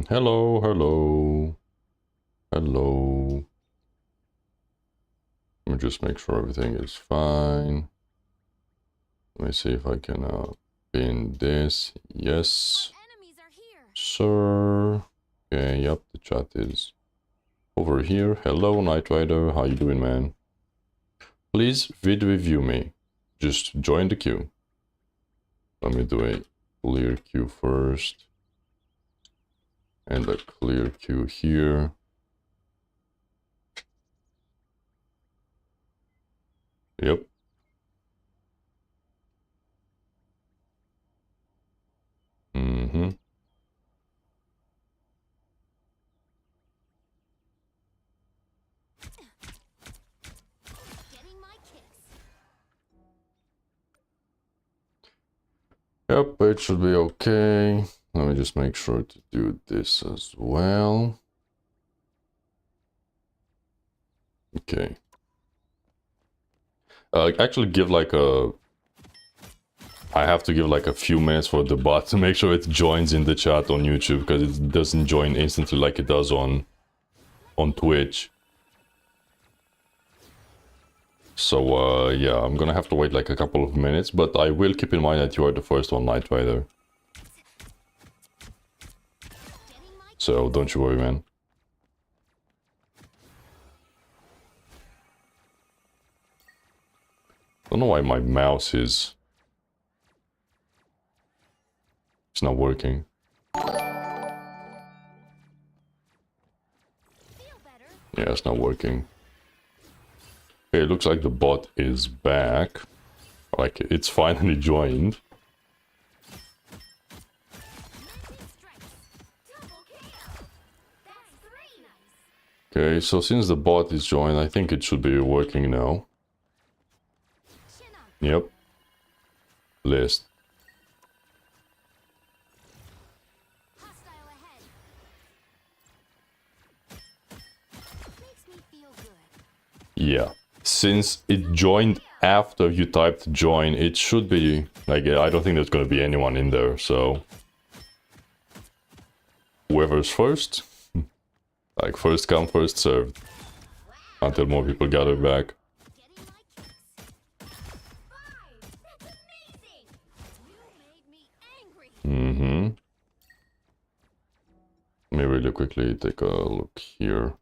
Hello, hello. Hello. Let me just make sure everything is fine. Let me see if I can pin this. Yes. Sir. Okay, yep, the chat is over here. Hello, Knight Rider. How you doing, man? Please vid review me. Just join the queue. Let me do a clear queue first. And a clear queue here. Yep. Yep, it should be okay. Let me just make sure to do this as well. Okay. Actually give like a... I have to give like a few minutes for the bot to make sure it joins in the chat on YouTube, because it doesn't join instantly like it does on Twitch. So yeah, I'm gonna have to wait like a couple of minutes, but I will keep in mind that you are the first one, Knight Rider. So don't you worry, man. I don't know why my mouse is... It's not working. Yeah, it's not working. Okay, it looks like the bot is back. Like, it's finally joined. Okay, so since the bot is joined, I think it should be working now. Yep. List. Yeah. Since it joined after you typed join, it should be... Like, I don't think there's gonna be anyone in there, so... Whoever's first. Like, first come, first served. Until more people gather back. Let me really quickly take a look here.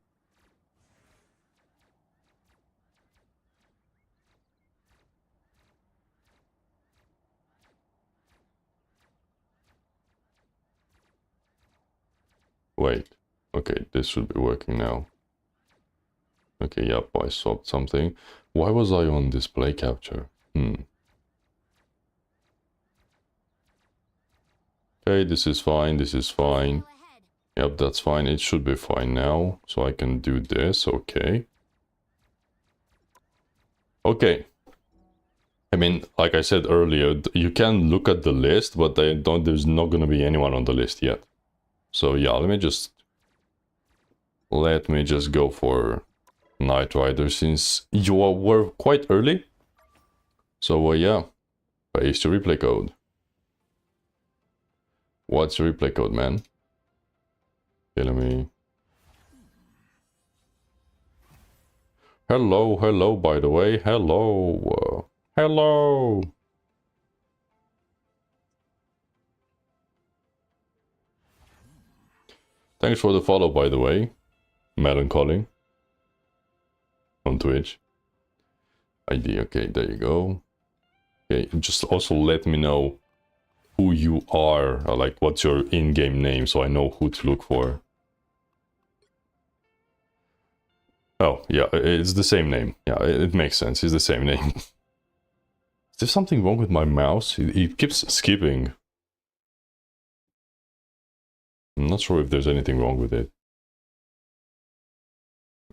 Wait. Okay, this should be working now. Okay, yep, I swapped something. Why was I on display capture? Okay, this is fine, this is fine. Yep, that's fine. It should be fine now. So I can do this, okay. Okay. I mean, like I said earlier, you can look at the list, but there's not gonna be anyone on the list yet. So yeah, let me just go for Knight Rider, since you were quite early. So yeah, paste your replay code. What's your replay code, man? Okay, let me... Hello, hello, by the way. Hello. Hello. Thanks for the follow, by the way. Melancholy. On Twitch. ID, okay, there you go. Okay, just also let me know who you are, or like what's your in-game name, so I know who to look for. Oh, yeah, it's the same name. Yeah, it makes sense, it's the same name. Is there something wrong with my mouse? It keeps skipping. I'm not sure if there's anything wrong with it.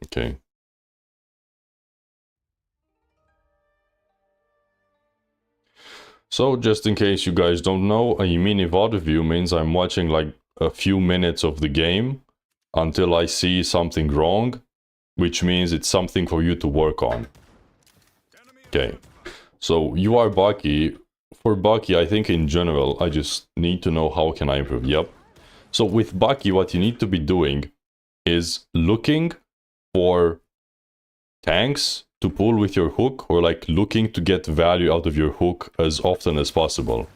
Okay. So, just in case you guys don't know, a mini VOD review means I'm watching like a few minutes of the game until I see something wrong, which means it's something for you to work on. Okay, so you are Bucky. For Bucky, I think in general, I just need to know how can I improve. Yep. So with Bucky, what you need to be doing is looking for tanks to pull with your hook, or like looking to get value out of your hook as often as possible.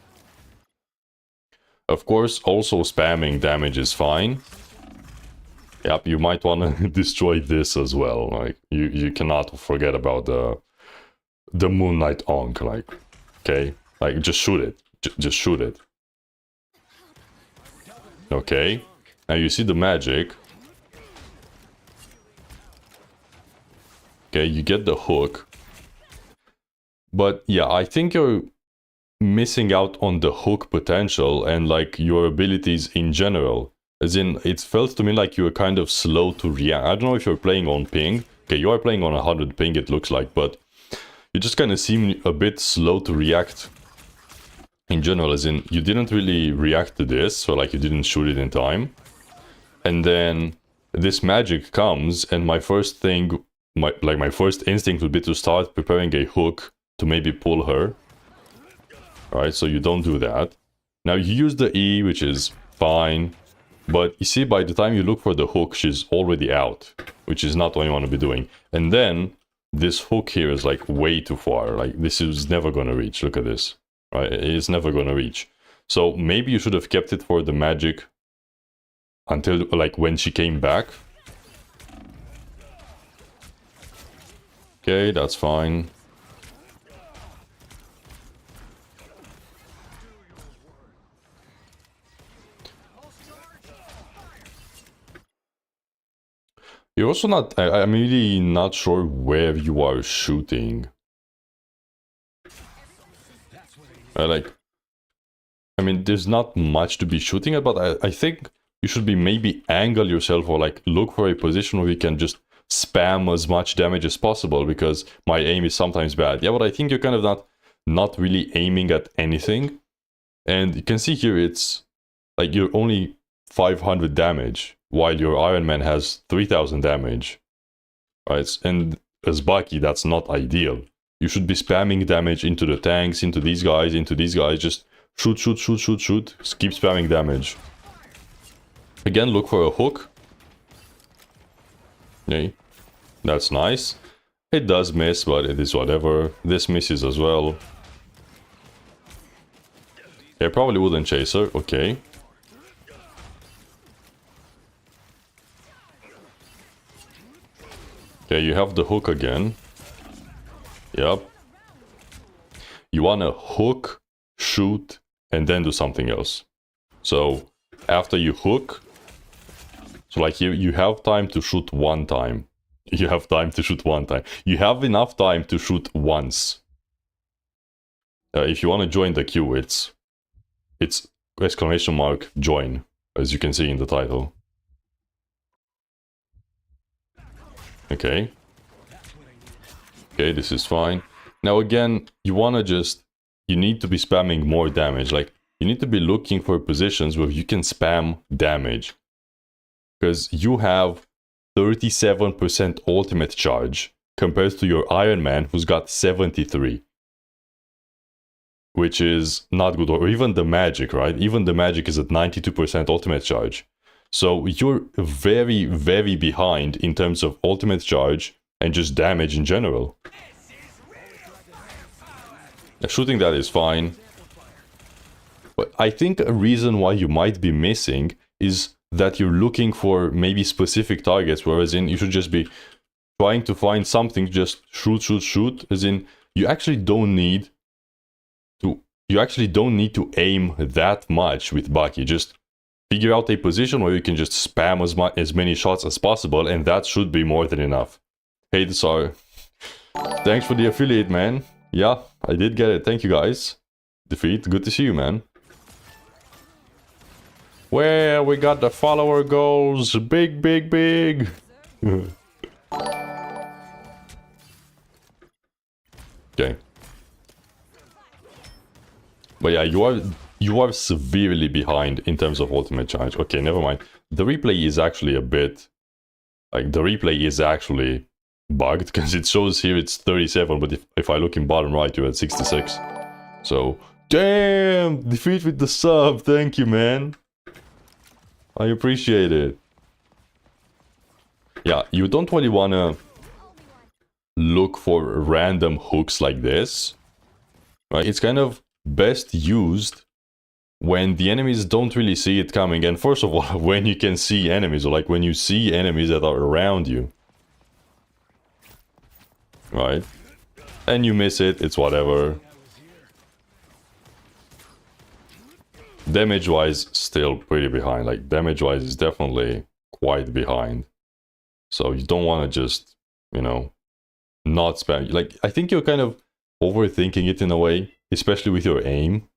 Of course, also spamming damage is fine. Yep, you might want to destroy this as well. Like you cannot forget about the Moon Knight Onk. Like, okay, like just shoot it. Just shoot it. Okay, now you see the magic. Okay, you get the hook. But yeah, I think you're missing out on the hook potential and like your abilities in general. As in, it felt to me like you were kind of slow to react. I don't know if you're playing on ping. Okay, you are playing on 100 ping, it looks like, but you just kind of seem a bit slow to react in general. As in, you didn't really react to this, so like you didn't shoot it in time. And then this magic comes, and my first thing, my first instinct would be to start preparing a hook to maybe pull her. Alright, so you don't do that. Now you use the E, which is fine. But you see, by the time you look for the hook, she's already out. Which is not what you want to be doing. And then, this hook here is like way too far. Like, this is never gonna reach. Look at this. Right? It's never gonna reach. So, maybe you should have kept it for the magic until, like, when she came back. Okay, that's fine. You're also not... I'm really not sure where you are shooting. Like... I mean, there's not much to be shooting at, but I think you should be maybe angle yourself or like look for a position where you can just spam as much damage as possible, because my aim is sometimes bad. Yeah, but I think you're kind of not really aiming at anything. And you can see here it's like you're only 500 damage, while your Iron Man has 3000 damage. Right? And as Bucky, that's not ideal. You should be spamming damage into the tanks, into these guys, just shoot, shoot, shoot, shoot, shoot. Just keep spamming damage. Again, look for a hook. Okay, that's nice. It does miss, but it is whatever. This misses as well. I probably wouldn't chase her. Okay. Okay, you have the hook again. Yep. You wanna hook, shoot, and then do something else. So, after you hook, so like you have time to shoot one time. You have time to shoot one time. You have enough time to shoot once. If you want to join the queue, it's exclamation mark join, as you can see in the title. Okay. Okay, this is fine. Now again, you wanna you need to be spamming more damage. Like, you need to be looking for positions where you can spam damage. Because you have 37% ultimate charge compared to your Iron Man, who's got 73. Which is not good. Or even the magic, right? Even the magic is at 92% ultimate charge. So you're very, very behind in terms of ultimate charge and just damage in general. Shooting that is fine. But I think a reason why you might be missing is that you're looking for maybe specific targets, whereas in you should just be trying to find something, just shoot, shoot, shoot. As in, you actually don't need to aim that much with Bucky. Just figure out a position where you can just spam as many shots as possible, and that should be more than enough. Hey, Tsar. Thanks for the affiliate, man. Yeah, I did get it. Thank you, guys. Defeat, good to see you, man. Well, we got the follower goals. Big, big, big. Okay. But yeah, you are severely behind in terms of ultimate charge. Okay, never mind. The replay is actually a bit... Like, the replay is actually bugged, because it shows here it's 37, but if I look in bottom right, you're at 66. So, damn! Defeat with the sub, thank you, man. I appreciate it. Yeah, you don't really wanna look for random hooks like this. Right? It's kind of best used when the enemies don't really see it coming. And first of all, when you can see enemies, or like when you see enemies that are around you. Right? And you miss it, it's whatever. Damage-wise, still pretty behind. Like, damage-wise is definitely quite behind. So you don't want to just, you know, not spam. Like, I think you're kind of overthinking it in a way, especially with your aim.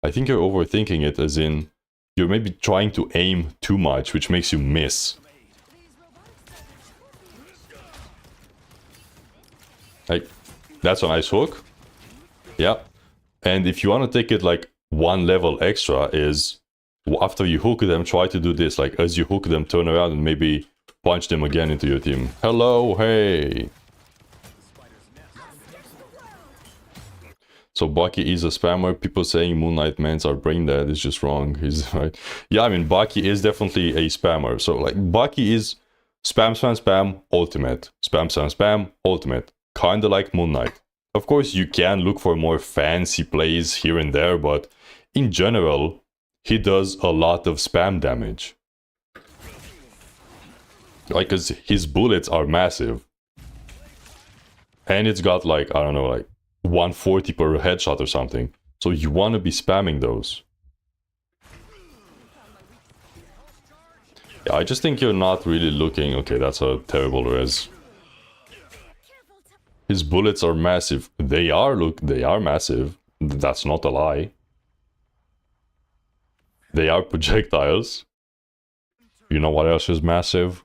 I think you're overthinking it as in, you're maybe trying to aim too much, which makes you miss. Like, that's a nice hook. Yeah. And if you want to take it like one level extra, is after you hook them, try to do this. Like, as you hook them, turn around and maybe punch them again into your team. Hello, hey. So Bucky is a spammer. People saying Moon Knight mans are brain dead is just wrong. He's right. Yeah, I mean, Bucky is definitely a spammer. So like, Bucky is spam, spam, spam, ultimate. Spam, spam, spam, ultimate. Kinda like Moon Knight. Of course, you can look for more fancy plays here and there, but in general, he does a lot of spam damage. Like, cause his bullets are massive. And it's got like, I don't know, like 140 per headshot or something. So you want to be spamming those. Yeah, I just think you're not really looking... Okay, that's a terrible res. His bullets are massive. They are massive. That's not a lie. They are projectiles. You know what else is massive?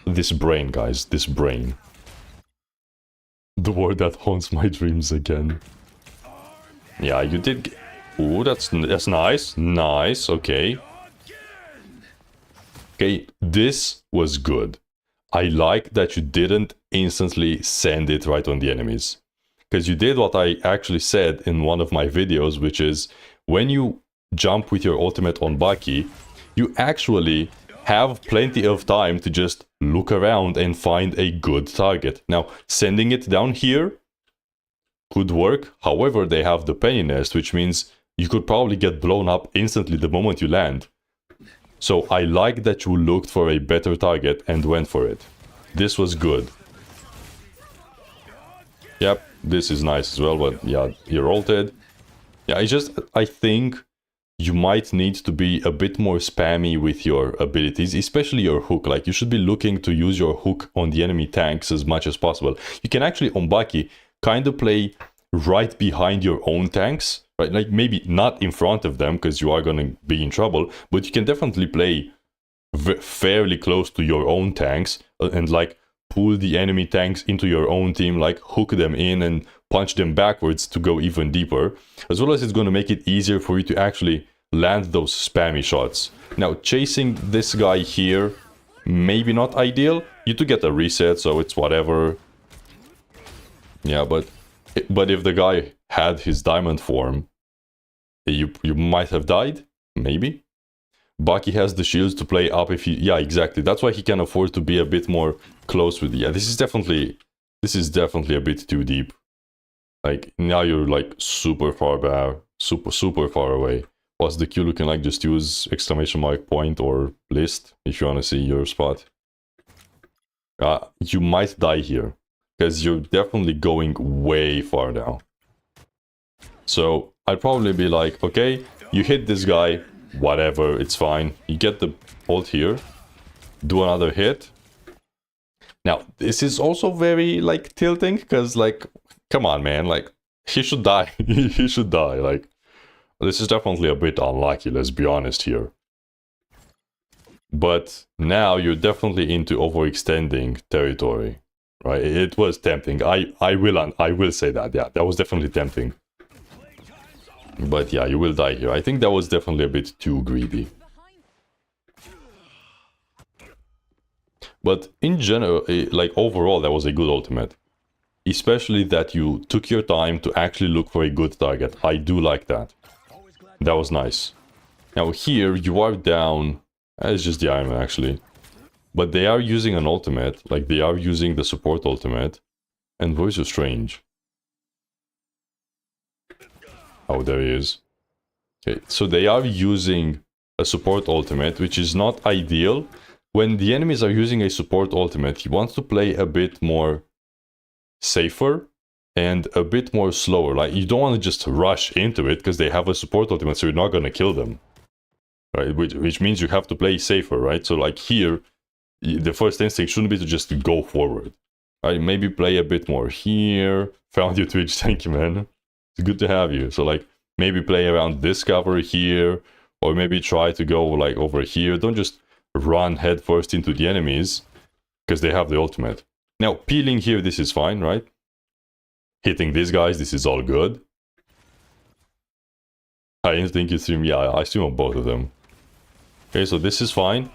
This brain, guys. This brain. The word that haunts my dreams again. Yeah, you did... Ooh, that's nice. Nice, okay. Okay, this was good. I like that you didn't instantly send it right on the enemies. Because you did what I actually said in one of my videos, which is when you jump with your ultimate on Bucky, you actually have plenty of time to just look around and find a good target. Now, sending it down here could work. However, they have the penny nest, which means you could probably get blown up instantly the moment you land. So I like that you looked for a better target and went for it. This was good. Yep, this is nice as well, but yeah, you're ulted. Yeah, I think you might need to be a bit more spammy with your abilities, especially your hook. Like, you should be looking to use your hook on the enemy tanks as much as possible. You can actually, on Bucky, kind of play right behind your own tanks, right? Like, maybe not in front of them, because you are going to be in trouble, but you can definitely play fairly close to your own tanks and, like, pull the enemy tanks into your own team, like, hook them in and punch them backwards to go even deeper, as well as it's going to make it easier for you to actually land those spammy shots. Now, chasing this guy here, maybe not ideal. You do get a reset, so it's whatever. Yeah, but if the guy had his diamond form, you might have died, maybe. Bucky has the shields to play up if he... Yeah, exactly. That's why he can afford to be a bit more close with... Yeah, this is definitely a bit too deep. Like, now you're, like, super far back. Super far away. What's the queue looking like? Just use exclamation mark point or list if you want to see your spot. You might die here, because you're definitely going way far now. So, I'd probably be like, okay, you hit this guy, whatever, it's fine. You get the ult here, do another hit. Now, this is also very, like, tilting, because, like, come on, man, like, he should die. He should die, like, this is definitely a bit unlucky, let's be honest here. But now you're definitely into overextending territory, right? It was tempting. I will say that, yeah, that was definitely tempting. But yeah, you will die here. I think that was definitely a bit too greedy. But in general, like overall, that was a good ultimate. Especially that you took your time to actually look for a good target. I do like that. That was nice. Now here, you are down... It's just the Iron Man, actually. But they are using an ultimate. Like, they are using the support ultimate. And Voice of Strange. Oh, there he is. Okay, so they are using a support ultimate, which is not ideal. When the enemies are using a support ultimate, he wants to play a bit more safer and a bit more slower. Like, you don't want to just rush into it because they have a support ultimate, so you're not going to kill them. Right? Which means you have to play safer, right? So like here, the first instinct shouldn't be to just go forward. Right? Maybe play a bit more here. Found you, Twitch. Thank you, man. It's good to have you. So like, maybe play around this cover here, or maybe try to go like over here. Don't just run headfirst into the enemies, because they have the ultimate. Now, peeling here, this is fine, right? Hitting these guys, this is all good. I didn't think you stream, yeah, I stream on both of them. Okay, so this is fine,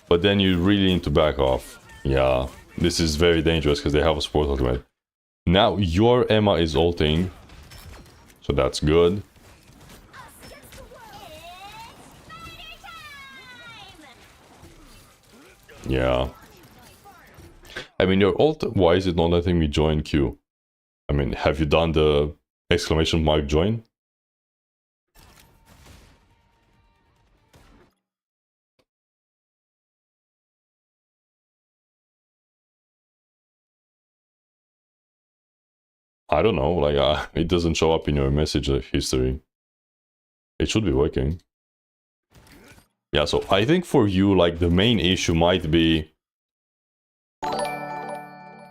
but then you really need to back off. Yeah, this is very dangerous because they have a support ultimate. Now, your Emma is ulting, so that's good. Yeah. I mean, your ult, why is it not letting me join queue? I mean, have you done the exclamation mark join? I don't know, like, it doesn't show up in your message history. It should be working. Yeah, so I think for you, like, the main issue might be... I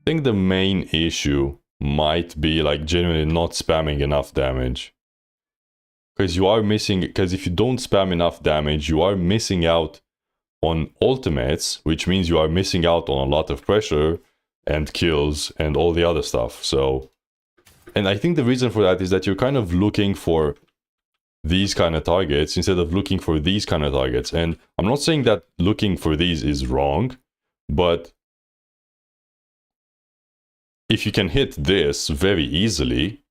think the main issue might be, like, genuinely not spamming enough damage. Because you are missing... Because if you don't spam enough damage, you are missing out on ultimates, which means you are missing out on a lot of pressure and kills and all the other stuff. So... And I think the reason for that is that you're kind of looking for these kind of targets instead of looking for these kind of targets. And I'm not saying that looking for these is wrong, but... if you can hit this very easily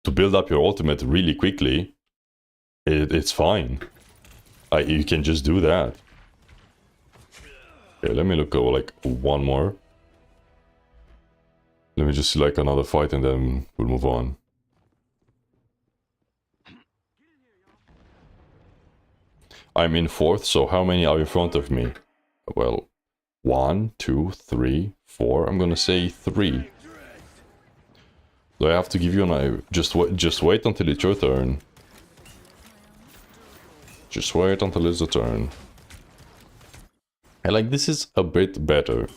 to build up your ultimate really quickly, it's fine. You can just do that. Okay, let me look over like one more. Let me just select another fight and then we'll move on. I'm in fourth, so how many are in front of me? Well, 1, 2, 3, 4. I'm gonna say 3. Do I have to give you an... Just wait until it's your turn. Just wait until it's a turn. And like, this is a bit better.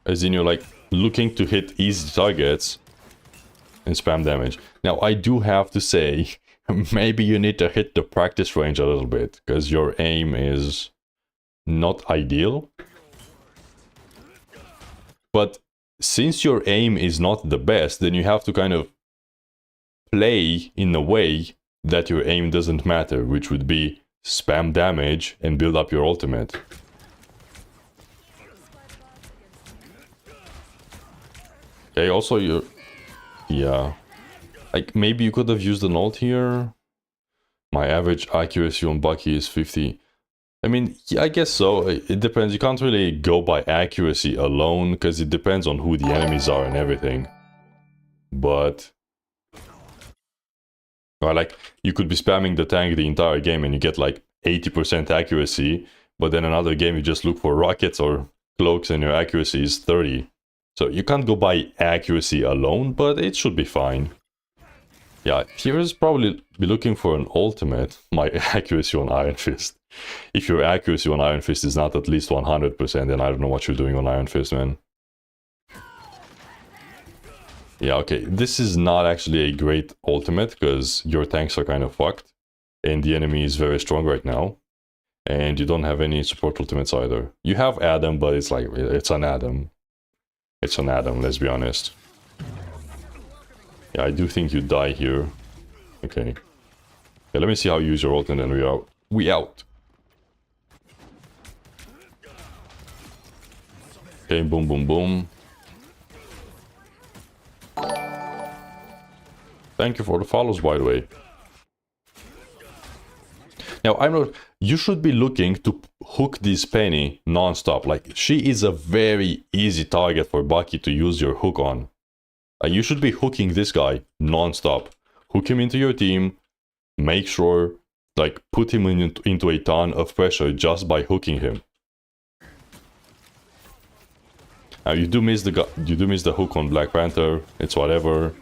As in, you're like looking to hit easy targets and spam damage. Now, I do have to say, maybe you need to hit the practice range a little bit, because your aim is not ideal. But since your aim is not the best, then you have to kind of play in a way that your aim doesn't matter, which would be spam damage and build up your ultimate. Okay, also you're... yeah. Like, maybe you could have used an ult here. My average accuracy on Bucky is 50. I mean, yeah, I guess so. It depends. You can't really go by accuracy alone, because it depends on who the enemies are and everything. But... or like, you could be spamming the tank the entire game and you get like 80% accuracy, but then another game you just look for rockets or cloaks and your accuracy is 30. So you can't go by accuracy alone, but it should be fine. Yeah, heroes probably be looking for an ultimate. My accuracy on Iron Fist. If your accuracy on Iron Fist is not at least 100%, then I don't know what you're doing on Iron Fist, man. Yeah, okay, this is not actually a great ultimate, because your tanks are kind of fucked. And the enemy is very strong right now. And you don't have any support ultimates either. You have Adam, but it's like, it's an Adam. It's an Adam, let's be honest. Yeah, I do think you die here. Okay. Yeah, let me see how you use your ult and then we out. We out. Okay, boom, boom, boom. Thank you for the follows, by the way. Now, I'm not... You should be looking to hook this Penny non-stop. Like, she is a very easy target for Bucky to use your hook on. You should be hooking this guy non-stop. Hook him into your team. Make sure, like, put him into a ton of pressure just by hooking him. You do miss the hook on Black Panther. It's whatever.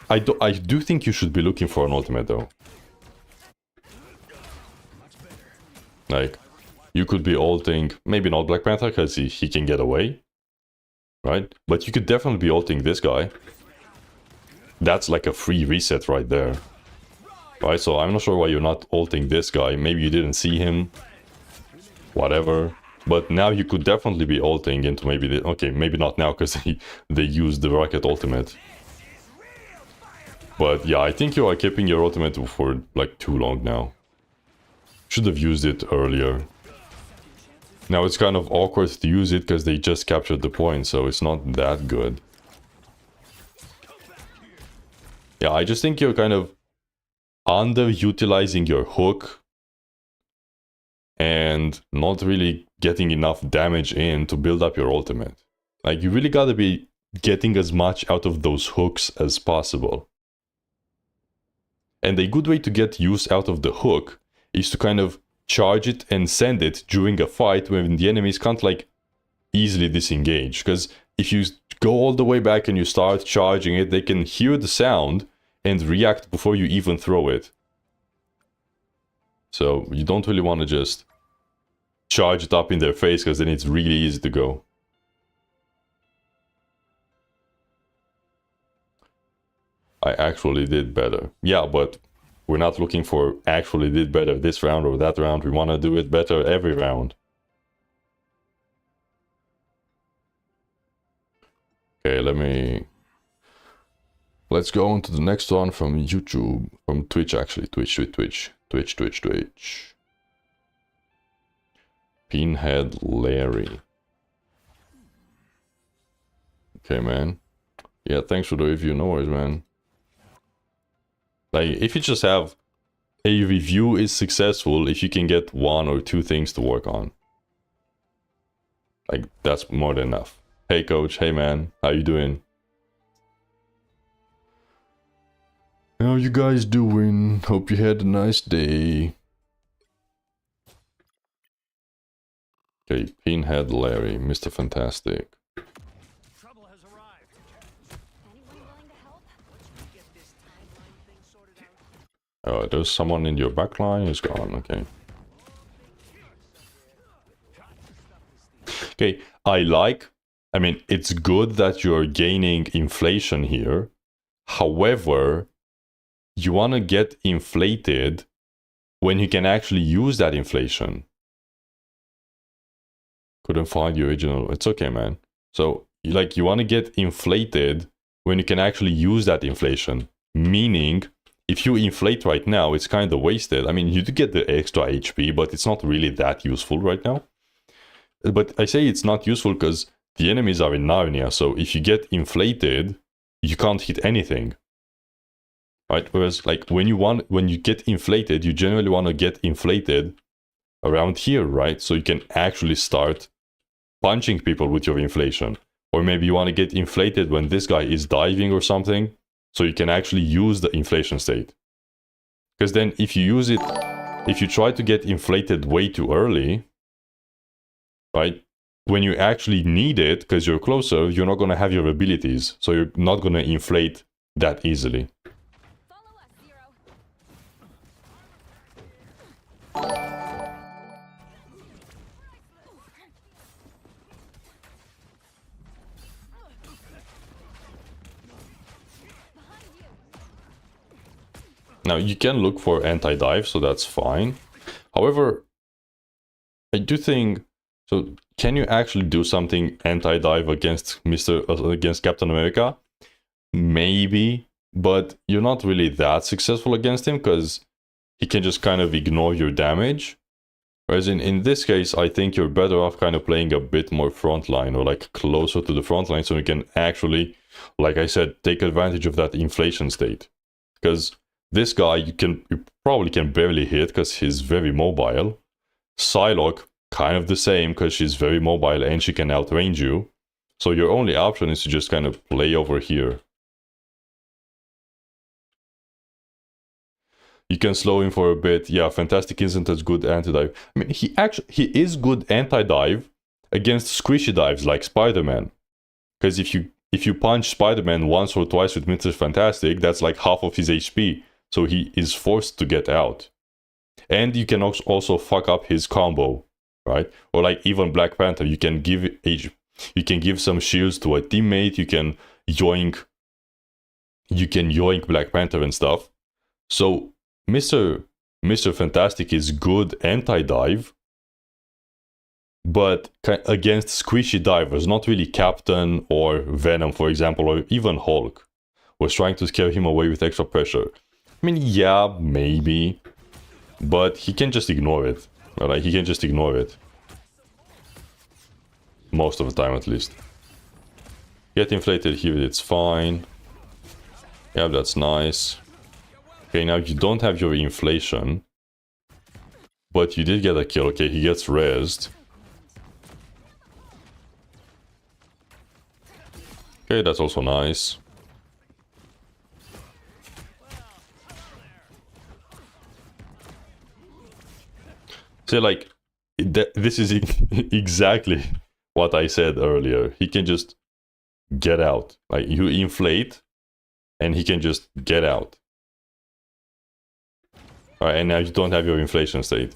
I do think you should be looking for an ultimate though. Like, you could be ulting, maybe not Black Panther because he can get away, right? But you could definitely be ulting this guy. That's like a free reset right there, right? So I'm not sure why you're not ulting this guy. Maybe you didn't see him, whatever. But now you could definitely be ulting into maybe the... Okay, maybe not now because they used the rocket ultimate. But yeah, I think you are keeping your ultimate for like too long now. Should have used it earlier. Now it's kind of awkward to use it because they just captured the point, so it's not that good. Yeah, I just think you're kind of underutilizing your hook and not really getting enough damage in to build up your ultimate. Like, you really gotta be getting as much out of those hooks as possible. And a good way to get use out of the hook is to kind of charge it and send it during a fight when the enemies can't like easily disengage. Because if you go all the way back and you start charging it, they can hear the sound and react before you even throw it. So you don't really want to just charge it up in their face because then it's really easy to go. I actually did better. Yeah, but we're not looking for actually did better this round or that round. We want to do it better every round. Okay, let's go on to the next one from YouTube, from Twitch actually, Twitch. Pinhead Larry. Okay, man. Yeah, thanks for the review, no worries, man. Like, if you just have a review is successful if you can get 1 or 2 things to work on. Like, that's more than enough. Hey coach, hey man, how you doing? How you guys doing? Hope you had a nice day. Okay, Pinhead Larry, Mr. Fantastic. Trouble has arrived. Anyone willing to help? Once we get this tagline thing sorted out. Oh, there's someone in your backline. He's gone. Okay. Okay, I mean, it's good that you're gaining inflation here. However, you want to get inflated when you can actually use that inflation. Couldn't find the original. It's okay, man. So, like, you want to get inflated when you can actually use that inflation. Meaning, if you inflate right now, it's kind of wasted. I mean, you do get the extra HP, but it's not really that useful right now. But I say it's not useful because the enemies are in Narnia, so if you get inflated, you can't hit anything. Right? Whereas, like, when you get inflated, you generally want to get inflated around here, right? So you can actually start punching people with your inflation. Or maybe you want to get inflated when this guy is diving or something, so you can actually use the inflation state. Because then if you use it, if you try to get inflated way too early, right? When you actually need it, because you're closer, you're not going to have your abilities. So you're not going to inflate that easily. Follow us, Zero. Now, you can look for anti-dive, so that's fine. However, I do think... So, can you actually do something anti-dive against Captain America? Maybe, but you're not really that successful against him because he can just kind of ignore your damage. Whereas in this case, I think you're better off kind of playing a bit more frontline or like closer to the front line so you can actually, like I said, take advantage of that inflation state. Because this guy you probably can barely hit because he's very mobile. Psylock, kind of the same because she's very mobile and she can outrange you. So your only option is to just kind of play over here. You can slow him for a bit. Yeah, Fantastic isn't as good anti-dive. I mean, he is good anti-dive against squishy dives like Spider-Man. Because if you punch Spider-Man once or twice with Mr. Fantastic, that's like half of his HP. So he is forced to get out. And you can also fuck up his combo, right? Or like even Black Panther, you can give some shields to a teammate. You can yoink Black Panther and stuff. So Mr. Fantastic is good anti-dive, but against squishy divers, not really Captain or Venom, for example, or even Hulk, was trying to scare him away with extra pressure. I mean, yeah, maybe, but he can just ignore it. Right? He can just ignore it. Most of the time, at least. Get inflated here, it's fine. Yeah, that's nice. Okay, now you don't have your inflation. But you did get a kill. Okay, he gets rezzed. Okay, that's also nice. See, like, this is exactly what I said earlier. He can just get out. Like, you inflate, and he can just get out. Alright, and now you don't have your inflation state.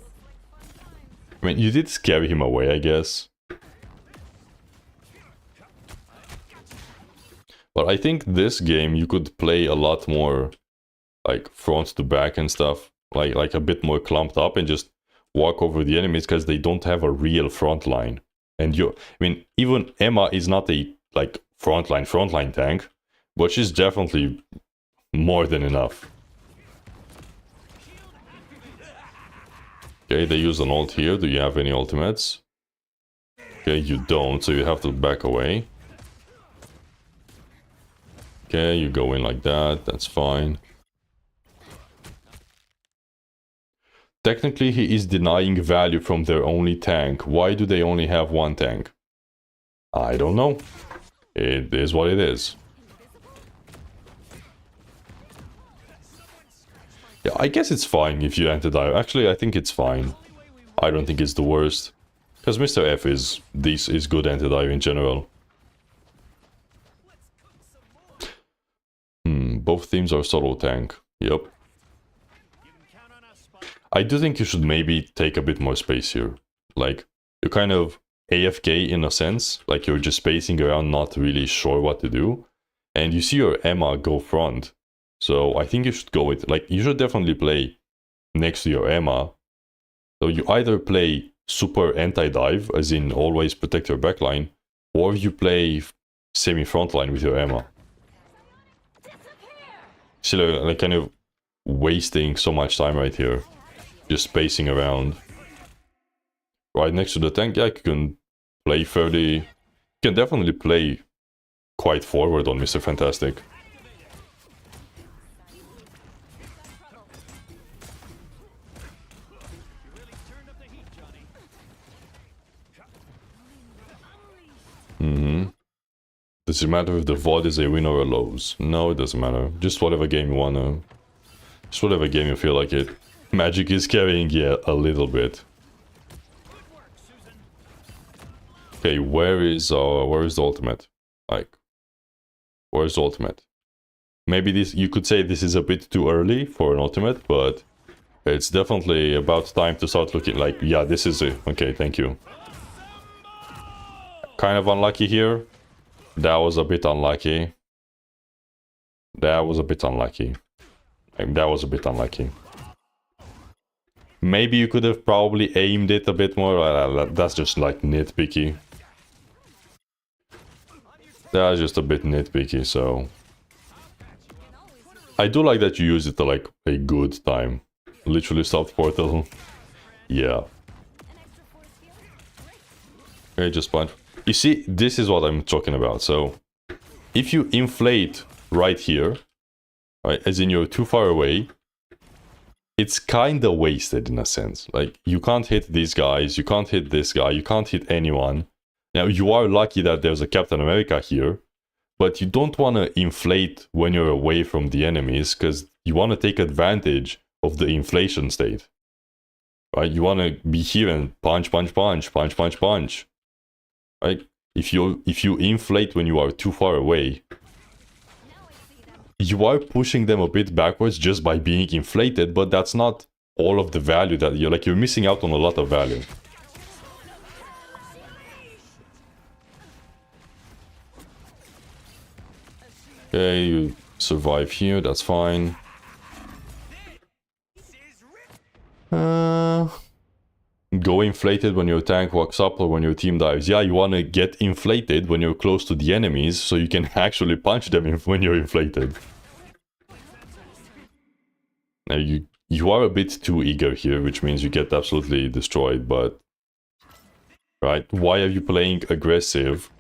I mean, you did scare him away, I guess. But I think this game you could play a lot more like front to back and stuff. Like a bit more clumped up and just walk over the enemies because they don't have a real front line. And I mean, even Emma is not a like frontline tank, but she's definitely more than enough. Okay, they use an ult here. Do you have any ultimates? Okay, you don't, so you have to back away. Okay, you go in like that, that's fine. Technically, he is denying value from their only tank. Why do they only have one tank? I don't know. It is what it is. Yeah, I guess it's fine if you anti-dive. Actually, I think it's fine. I don't think it's the worst. Because Mr. F is good anti-dive in general. Both teams are solo tank. Yep. I do think you should maybe take a bit more space here. Like, you're kind of AFK in a sense. Like, you're just spacing around, not really sure what to do. And you see your Emma go front. So I think you should go with, like, you should definitely play next to your Emma. So you either play super anti-dive, as in always protect your backline, or you play semi-frontline with your Emma. So like kind of wasting so much time right here. Just spacing around. Right next to the tank, yeah, you can play fairly... You can definitely play quite forward on Mr. Fantastic. Does it matter if the VOD is a win or a lose? No, it doesn't matter. Just whatever game you wanna... Just whatever game you feel like it. Magic is carrying, yeah, a little bit. Okay, where is the ultimate? Like, where's the ultimate? Maybe this, you could say this is a bit too early for an ultimate, but it's definitely about time to start looking like, yeah, this is it. Okay, thank you. Kind of unlucky here. That was a bit unlucky. That was a bit unlucky. That was a bit unlucky. Maybe you could have probably aimed it a bit more. That's just like nitpicky. That's just a bit nitpicky, so... I do like that you use it to like a good time. Literally stopped portal. Yeah. An extra force field? Okay, just punch. You see, this is what I'm talking about. So, if you inflate right here, right, as in you're too far away, it's kinda wasted in a sense. Like, you can't hit these guys, you can't hit this guy, you can't hit anyone. Now, you are lucky that there's a Captain America here, but you don't want to inflate when you're away from the enemies, because you want to take advantage of the inflation state. Right? You want to be here and punch, punch, punch, punch, punch, punch. Right? If you inflate when you are too far away, Now I see them. you are pushing them a bit backwards just by being inflated, but that's not all of the value that you're missing out on a lot of value. Okay, you survive here, that's fine. Go inflated when your tank walks up or when your team dives. Yeah, you want to get inflated when you're close to the enemies so you can actually punch them when you're inflated. Now you are a bit too eager here, which means you get absolutely destroyed, but... Right, why are you playing aggressive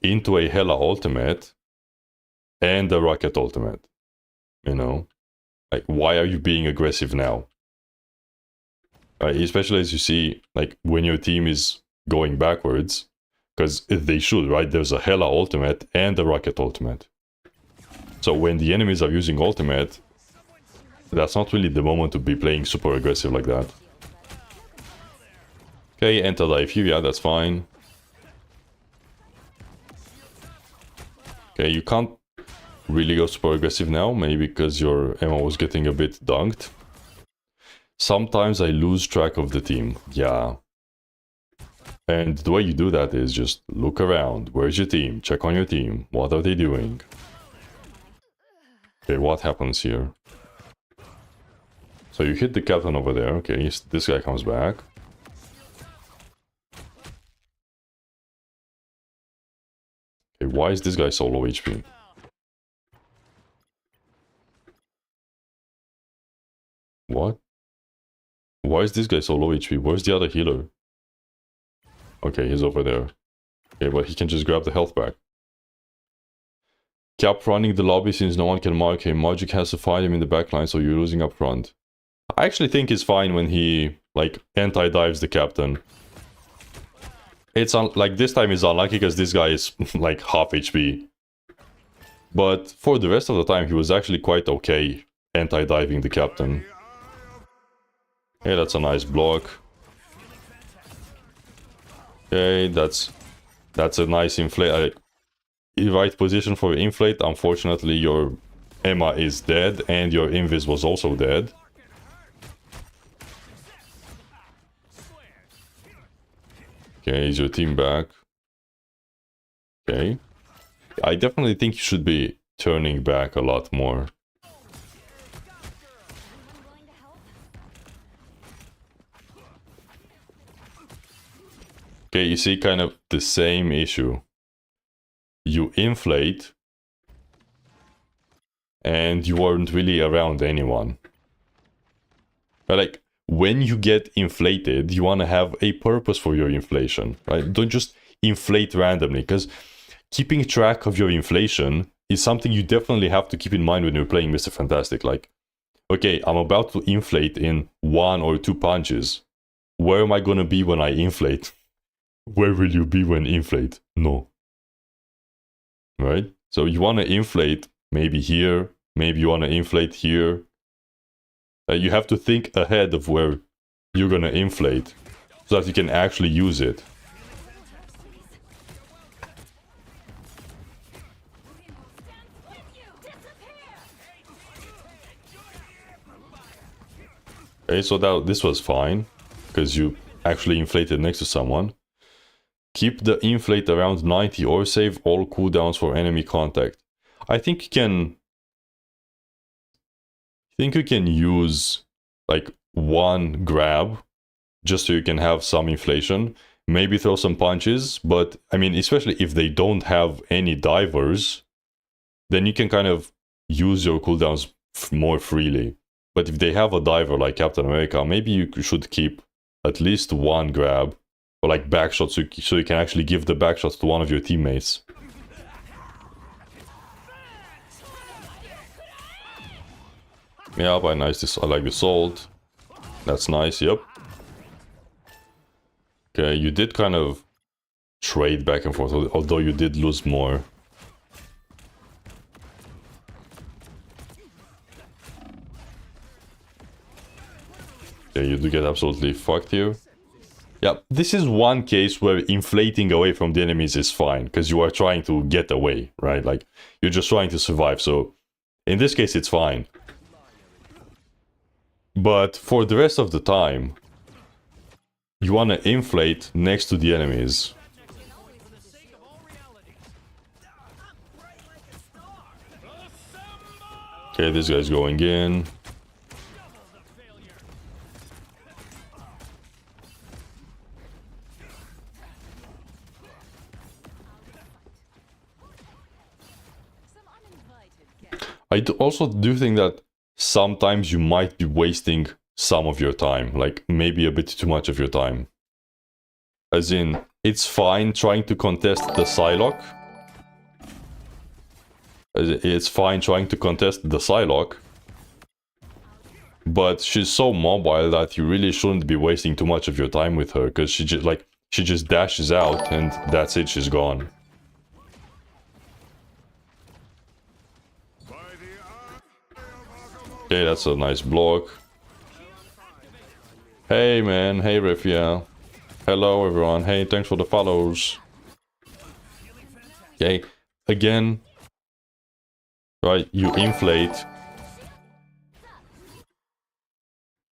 into a Hela ultimate and a Rocket ultimate? You know? Like, why are you being aggressive now? Right, especially as you see, like, when your team is going backwards, because they should, right? There's a Hela ultimate and a Rocket ultimate. So when the enemies are using ultimate, that's not really the moment to be playing super aggressive like that. Okay, enter dive here, yeah, that's fine. Okay, you can't really go super aggressive now, maybe because your ammo was getting a bit dunked. Sometimes I lose track of the team, yeah. And the way you do that is just look around. Where's your team? Check on your team. What are they doing? Okay, what happens here? So you hit the captain over there. Okay, this guy comes back. Okay, why is this guy so low HP? What? Why is this guy so low HP? Where's the other healer? Okay, he's over there. Okay, but he can just grab the health back. Cap running the lobby since no one can mark him. Magic has to find him in the backline, so you're losing up front. I actually think it's fine when he, like, anti-dives the captain. It's like, this time is unlucky because this guy is, like, half HP. But for the rest of the time, he was actually quite okay anti-diving the captain. Okay, that's a nice block. Okay, that's a nice inflate. Right position for inflate. Unfortunately, your Emma is dead and your Invis was also dead. Okay, is your team back? Okay. I definitely think you should be turning back a lot more. Anyone willing to help? Okay, you see kind of the same issue. You inflate and you weren't really around anyone. But like, when you get inflated, you want to have a purpose for your inflation, right? Don't just inflate randomly, because keeping track of your inflation is something you definitely have to keep in mind when you're playing Mr. Fantastic. Like, okay, I'm about to inflate in 1 or 2 punches. Where am I going to be when I inflate? Where will you be when inflate? No. Right? So you want to inflate maybe here, maybe you want to inflate here. You have to think ahead of where you're going to inflate so that you can actually use it. Okay, so this was fine because you actually inflated next to someone. Keep the inflate around 90 or save all cooldowns for enemy contact. I think you can use like 1 grab just so you can have some inflation. Maybe throw some punches, but I mean, especially if they don't have any divers, then you can kind of use your cooldowns more freely. But if they have a diver like Captain America, maybe you should keep at least one grab or like backshot, so you can actually give the backshots to one of your teammates. Yeah, but nice. I like the salt. That's nice. Yep. Okay, you did kind of trade back and forth, although you did lose more. Yeah, you do get absolutely fucked here. Yeah, this is one case where inflating away from the enemies is fine, because you are trying to get away, right? Like, you're just trying to survive, so in this case it's fine. But for the rest of the time, you want to inflate next to the enemies. Okay, this guy's going in. I also do think that sometimes you might be wasting some of your time, like maybe a bit too much of your time. As in, it's fine trying to contest the Psylock. It's fine trying to contest the Psylock. But she's so mobile that you really shouldn't be wasting too much of your time with her, because she just dashes out and that's it, she's gone. Okay, that's a nice block. Hey man, hey Rifia. Hello everyone, hey, thanks for the follows. Okay, again, right, you inflate.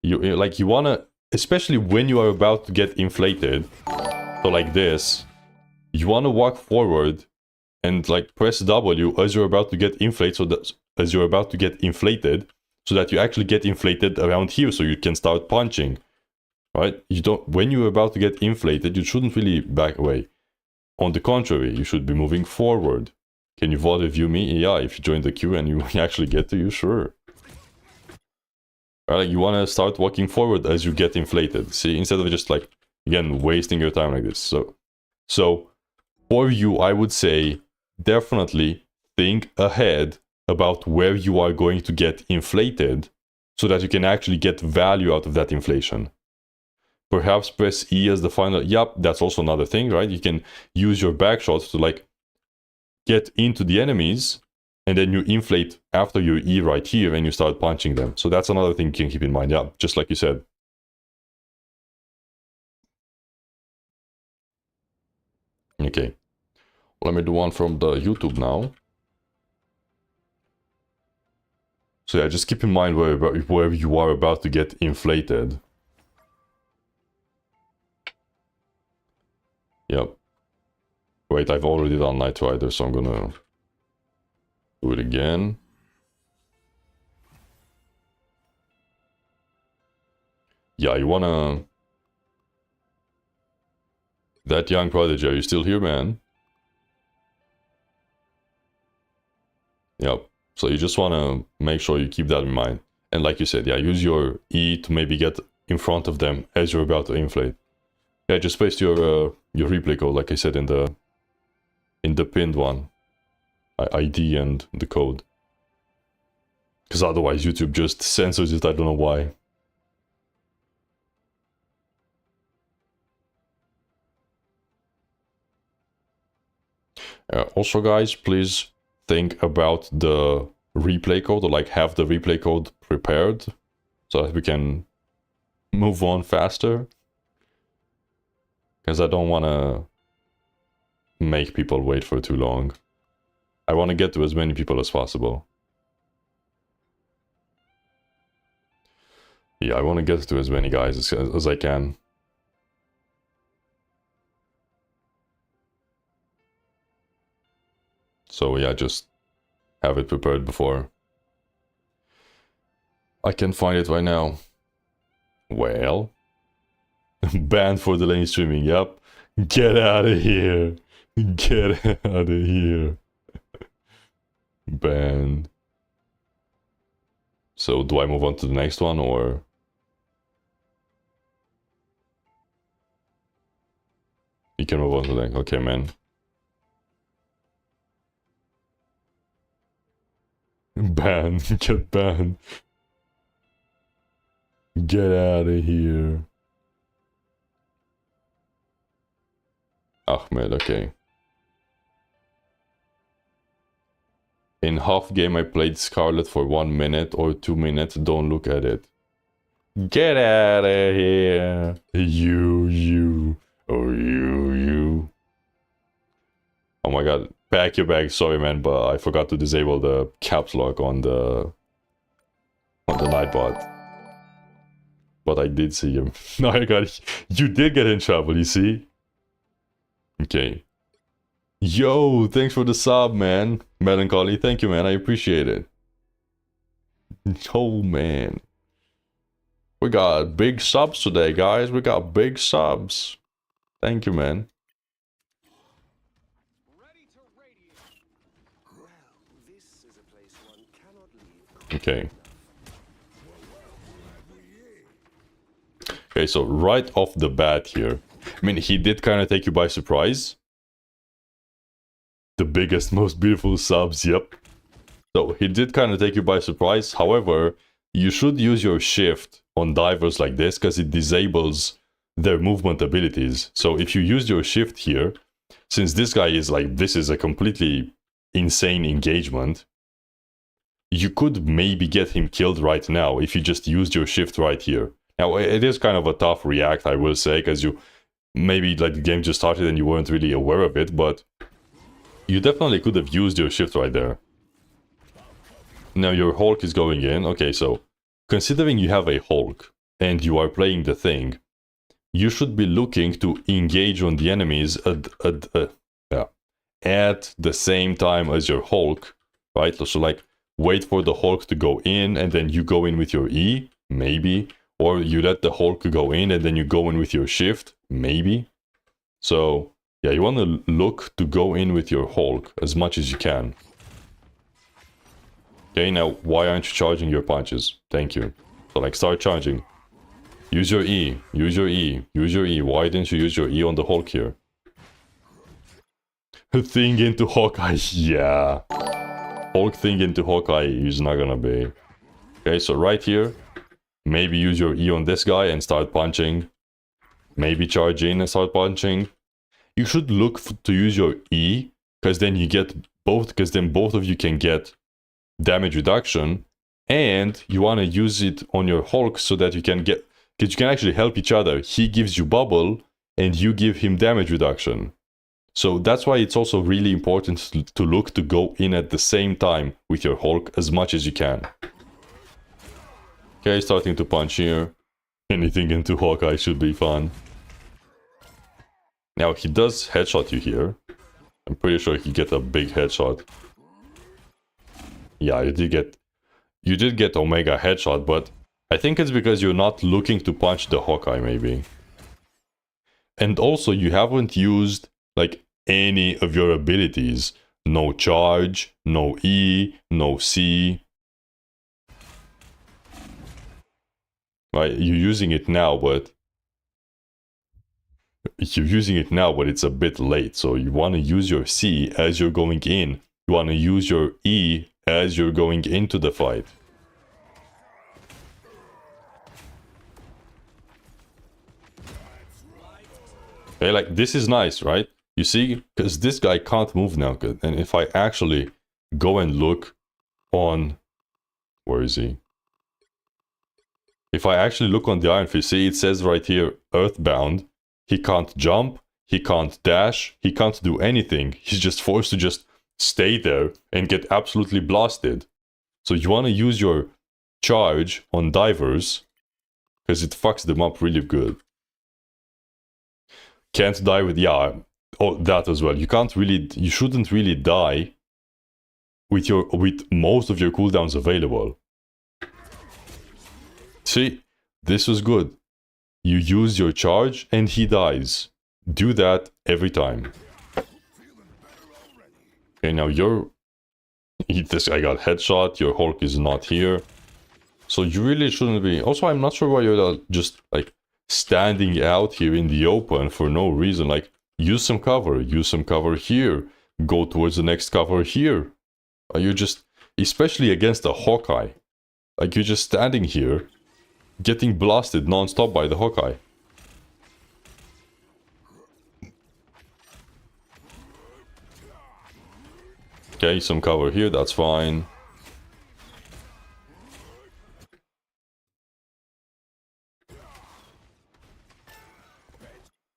You wanna, especially when you are about to get inflated, so like this, you wanna walk forward and like press W as you're about to get inflated, so that you actually get inflated around here, so you can start punching. Right? You don't. When you're about to get inflated, you shouldn't really back away. On the contrary, you should be moving forward. Can you VOD review me? Yeah, if you join the queue and you actually get to you, sure. Right, you want to start walking forward as you get inflated. See, instead of just like, again, wasting your time like this. So for you, I would say definitely think ahead about where you are going to get inflated, so that you can actually get value out of that inflation. Perhaps press E as the final. Yep, that's also another thing, right? You can use your backshots to like get into the enemies, and then you inflate after your E right here and you start punching them. So that's another thing you can keep in mind. Yeah, just like you said. Okay, let me do one from the YouTube now. So yeah, just keep in mind where you are about to get inflated. Yep. Wait, I've already done Knight Rider, so I'm gonna do it again. Yeah, you wanna... That young prodigy, are you still here, man? Yep. So you just wanna make sure you keep that in mind. And like you said, yeah, use your E to maybe get in front of them as you're about to inflate. Yeah, just paste your replay code, like I said in the pinned one, ID and the code. Because otherwise YouTube just censors it. I don't know why. Also, guys, please think about the replay code, or like have the replay code prepared, so that we can move on faster. Because I don't want to make people wait for too long. I want to get to as many people as possible. Yeah, I want to get to as many guys as I can. So yeah, just have it prepared before. I can't find it right now. Well... Banned for the lane streaming, yep. Get out of here. Get out of here. Banned. So do I move on to the next one or? You can move on to the next. Okay, man. Ban. Get banned. Get out of here. Ahmed, okay. In half game I played Scarlet for 1 minute or 2 minutes, don't look at it. Get out of here. You. Oh, you. Oh my god. Pack your bag, sorry man, but I forgot to disable the caps lock on the Nightbot. But I did see him. No, I got it. You did get in trouble, you see? Okay. Yo, thanks for the sub, man. Melancholy, thank you, man. I appreciate it. Oh, man. We got big subs today, guys. We got big subs. Thank you, man. Okay. Okay, so right off the bat here, I mean, he did kind of take you by surprise. The biggest, most beautiful subs, yep. So he did kind of take you by surprise. However, you should use your shift on divers like this because it disables their movement abilities. So if you use your shift here, since this guy is like, this is a completely insane engagement, you could maybe get him killed right now if you just used your shift right here. Now, it is kind of a tough react, I will say, because you maybe like the game just started and you weren't really aware of it, but you definitely could have used your shift right there. Now your Hulk is going in. Okay, so considering you have a Hulk and you are playing the thing, you should be looking to engage on the enemies at the same time as your Hulk, right? So like wait for the Hulk to go in and then you go in with your E, maybe. Or you let the Hulk go in and then you go in with your shift, maybe. So yeah, you want to look to go in with your Hulk as much as you can. Okay, now why aren't you charging your punches? Thank you. So like start charging. Use your E, use your E, use your E. Why didn't you use your E on the Hulk here? Thing into Hawkeye, yeah. Hulk thing into Hawkeye is not gonna be. Okay, so right here, maybe use your E on this guy and start punching. Maybe charge in and start punching. You should look to use your E, because then you get both, because then both of you can get damage reduction, and you want to use it on your Hulk so that you can get, because you can actually help each other. He gives you bubble, and you give him damage reduction. So that's why it's also really important to look to go in at the same time with your Hulk as much as you can. Okay, starting to punch here. Anything into Hawkeye should be fun. Now, he does headshot you here. I'm pretty sure he get a big headshot. Yeah, you did get Omega headshot, but I think it's because you're not looking to punch the Hawkeye, maybe. And also, you haven't used, like, any of your abilities. No charge, no E, no C. Right, you're using it now, but it's a bit late. So you want to use your C as you're going in. You want to use your E as you're going into the fight. Okay, like this is nice, right? You see, because this guy can't move now. And if I actually go and look on, where is he? If I actually look on the Iron Fist, see, it says right here, Earthbound. He can't jump, he can't dash, he can't do anything. He's just forced to just stay there and get absolutely blasted. So you want to use your charge on divers, because it fucks them up really good. Can't die with, yeah, oh, that as well. You shouldn't really die with most of your cooldowns available. See, this was good. You use your charge and he dies. Do that every time. Okay, now this guy got headshot. Your Hulk is not here. So you really shouldn't be. Also, I'm not sure why you're just like standing out here in the open for no reason. Like, use some cover here, go towards the next cover here. You're just, especially against a Hawkeye, like you're just standing here getting blasted non-stop by the Hawkeye. Okay, some cover here, that's fine.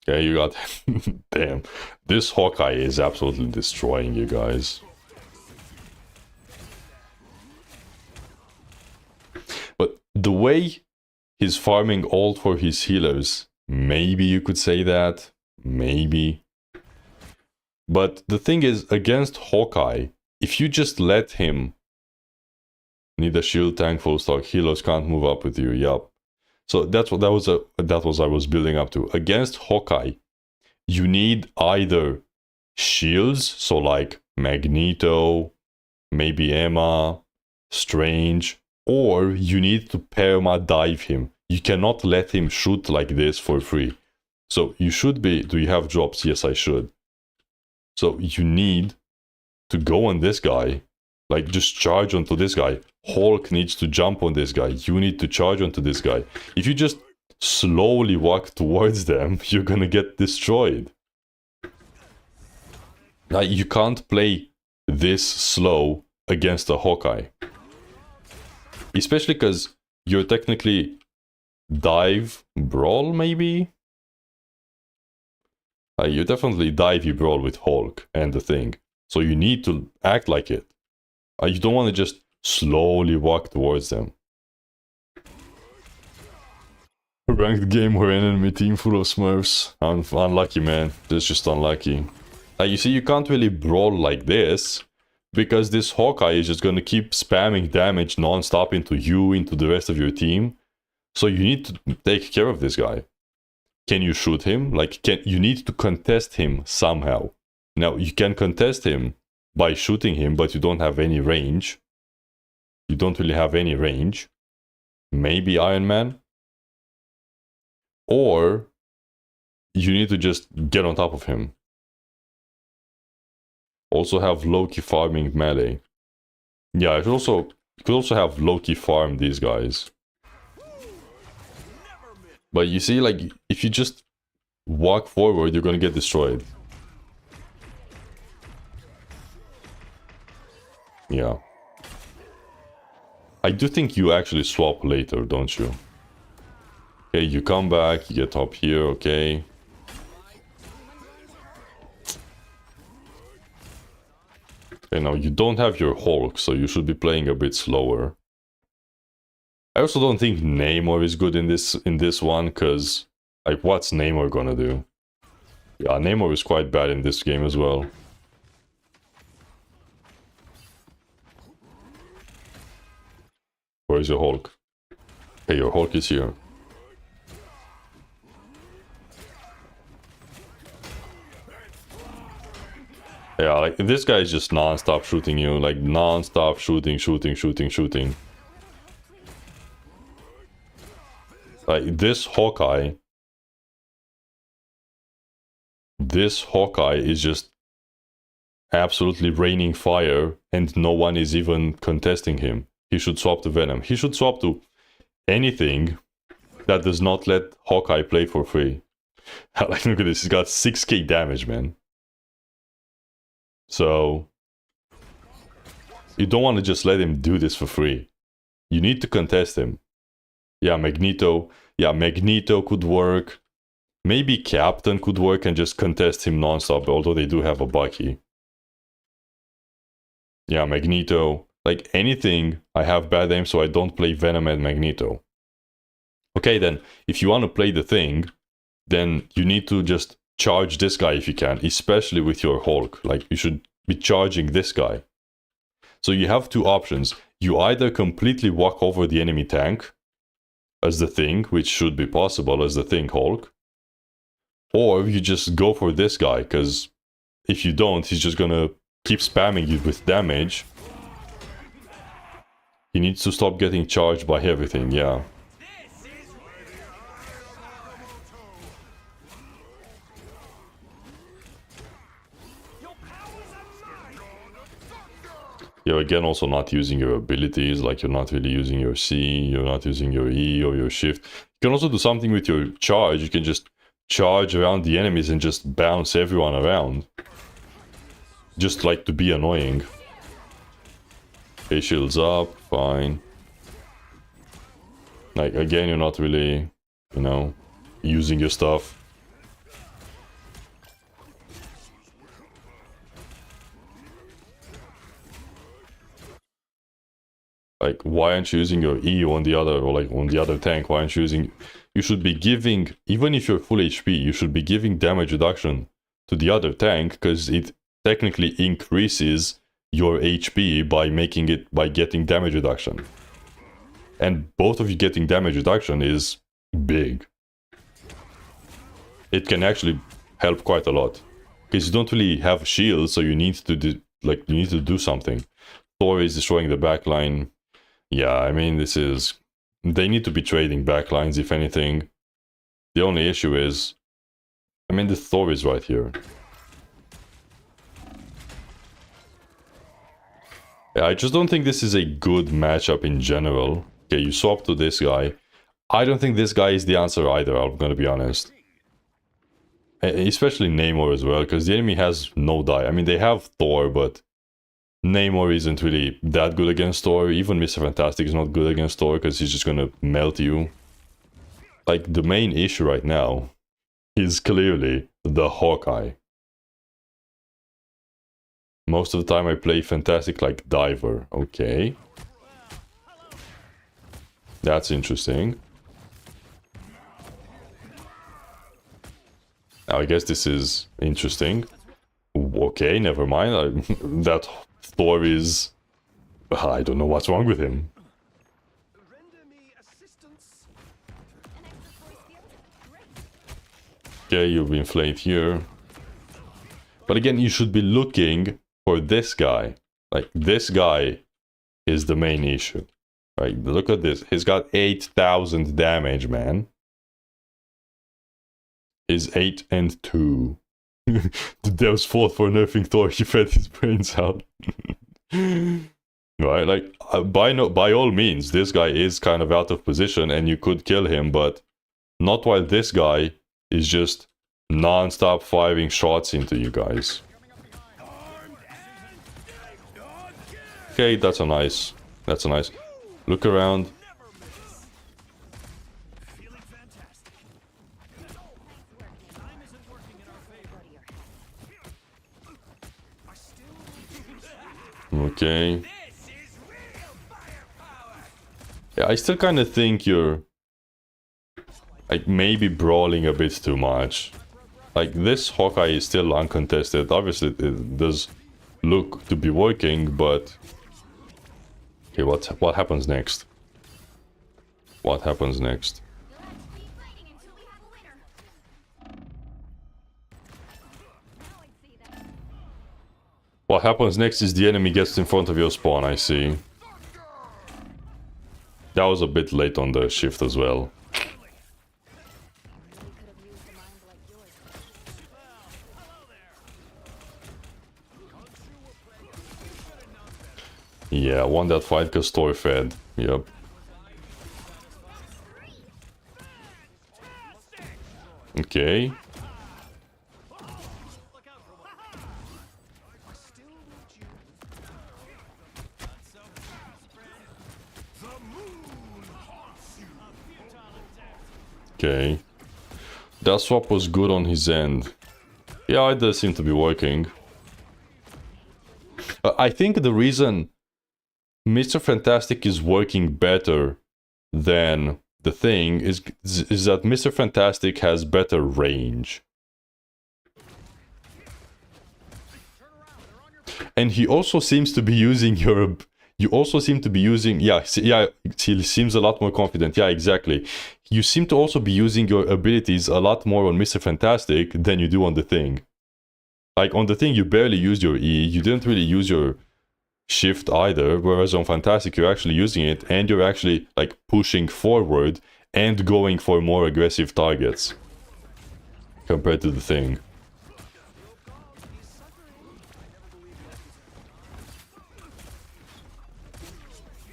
Okay, you got... Damn. This Hawkeye is absolutely destroying you guys. But the way he's farming ult for his healers, maybe you could say that. Maybe. But the thing is, against Hawkeye, if you just let him... Need a shield, tank, full stock, healers can't move up with you, yup. So that was I was building up to. Against Hawkeye, you need either shields, so like Magneto, maybe Emma, Strange, or you need to perma dive him. You cannot let him shoot like this for free. So you should be... Do you have drops? Yes, I should. So you need to go on this guy, like just charge onto this guy. Hulk needs to jump on this guy. You need to charge onto this guy. If you just slowly walk towards them, you're gonna get destroyed. Now, you can't play this slow against a Hawkeye. Especially because you're technically dive brawl, maybe? You definitely divey brawl with Hulk and the Thing. So you need to act like it. You don't want to just slowly walk towards them. Ranked game where enemy team full of smurfs. Unlucky, man. That's just unlucky. You see, you can't really brawl like this, because this Hawkeye is just gonna keep spamming damage non-stop into you, into the rest of your team. So you need to take care of this guy. Can you shoot him? Like, you need to contest him somehow. Now, you can contest him by shooting him, but you don't have any range. You don't really have any range. Maybe Iron Man. Or you need to just get on top of him. Also have Loki farming melee. Yeah, you could also have Loki farm these guys. But you see, like, if you just walk forward, you're gonna get destroyed. Yeah. I do think you actually swap later, don't you? Okay, you come back, you get up here, okay. Okay, now you don't have your Hulk, so you should be playing a bit slower. I also don't think Namor is good in this one, because, like, what's Namor gonna do? Yeah, Namor is quite bad in this game as well. Where is your Hulk? Hey, your Hulk is here. Yeah, like, this guy is just non-stop shooting you, like, non-stop shooting. Like, this Hawkeye is just absolutely raining fire, and no one is even contesting him. He should swap to Venom. He should swap to anything that does not let Hawkeye play for free. Like, look at this, he's got 6k damage, man. So, you don't want to just let him do this for free. You need to contest him. Yeah, Magneto. Yeah, Magneto could work. Maybe Captain could work and just contest him non-stop, although they do have a Bucky. Yeah, Magneto. Like, anything, I have bad aim, so I don't play Venom and Magneto. Okay, then, if you want to play the Thing, then you need to just charge this guy if you can, especially with your Hulk. Like, you should be charging this guy. So you have two options. You either completely walk over the enemy tank as the Thing, which should be possible as the Thing Hulk, or you just go for this guy, because if you don't, he's just gonna keep spamming you with damage. He needs to stop getting charged by everything, yeah. You're again also not using your abilities, like you're not really using your C, you're not using your E or your shift. You can also do something with your charge. You can just charge around the enemies and just bounce everyone around. Just like to be annoying. Okay, shields up, fine. Like, again, you're not really, you know, using your stuff. Like, why aren't you using your E on the other, or like on the other tank? Why aren't you using... You should be giving, even if you're full HP, you should be giving damage reduction to the other tank, because it technically increases your HP by making it, by getting damage reduction. And both of you getting damage reduction is big. It can actually help quite a lot. Because you don't really have shields, so you need to do, like, you need to do something. Thor is destroying the backline. Yeah, I mean, this is... They need to be trading backlines, if anything. The only issue is... I mean, the Thor is right here. Yeah, I just don't think this is a good matchup in general. Okay, you swap to this guy. I don't think this guy is the answer either, I'm gonna be honest. Especially Namor as well, because the enemy has no die. I mean, they have Thor, but... Namor isn't really that good against Thor. Even Mr. Fantastic is not good against Thor because he's just gonna melt you. Like, the main issue right now is clearly the Hawkeye. Most of the time I play Fantastic like Diver. Okay. That's interesting. I guess this is interesting. Okay, never mind. That Thor is... I don't know what's wrong with him. Render me assistance. An extra force field? Great. Okay, you've been flayed here. But again, you should be looking for this guy. Like, this guy is the main issue. Right, look at this. He's got 8,000 damage, man. He's 8 and 2. The devs fought for nerfing Thor. He fed his brains out. Right, like, by all means, this guy is kind of out of position and you could kill him, but not while this guy is just non-stop firing shots into you guys. Okay, that's a nice. Look around. Okay. Yeah, I still kind of think you're like maybe brawling a bit too much. Like, this Hawkeye is still uncontested. Obviously it does look to be working, but okay, what happens next? What happens next? Keep fighting until we have a winner. Now I see them. What happens next is the enemy gets in front of your spawn, I see. That was a bit late on the shift as well. Really could have used a mind like yours. Yeah, won that fight because Thor fed. Yep. Okay. Okay. That swap was good on his end. Yeah, it does seem to be working. I think the reason Mr. Fantastic is working better than the Thing is that Mr. Fantastic has better range. And he also seems to be using your... You also seem to be using... Yeah, he seems a lot more confident. Yeah, exactly. You seem to also be using your abilities a lot more on Mr. Fantastic than you do on the Thing. Like, on the Thing, you barely used your E. You didn't really use your shift either, whereas on Fantastic you're actually using it and you're actually like pushing forward and going for more aggressive targets compared to the thing.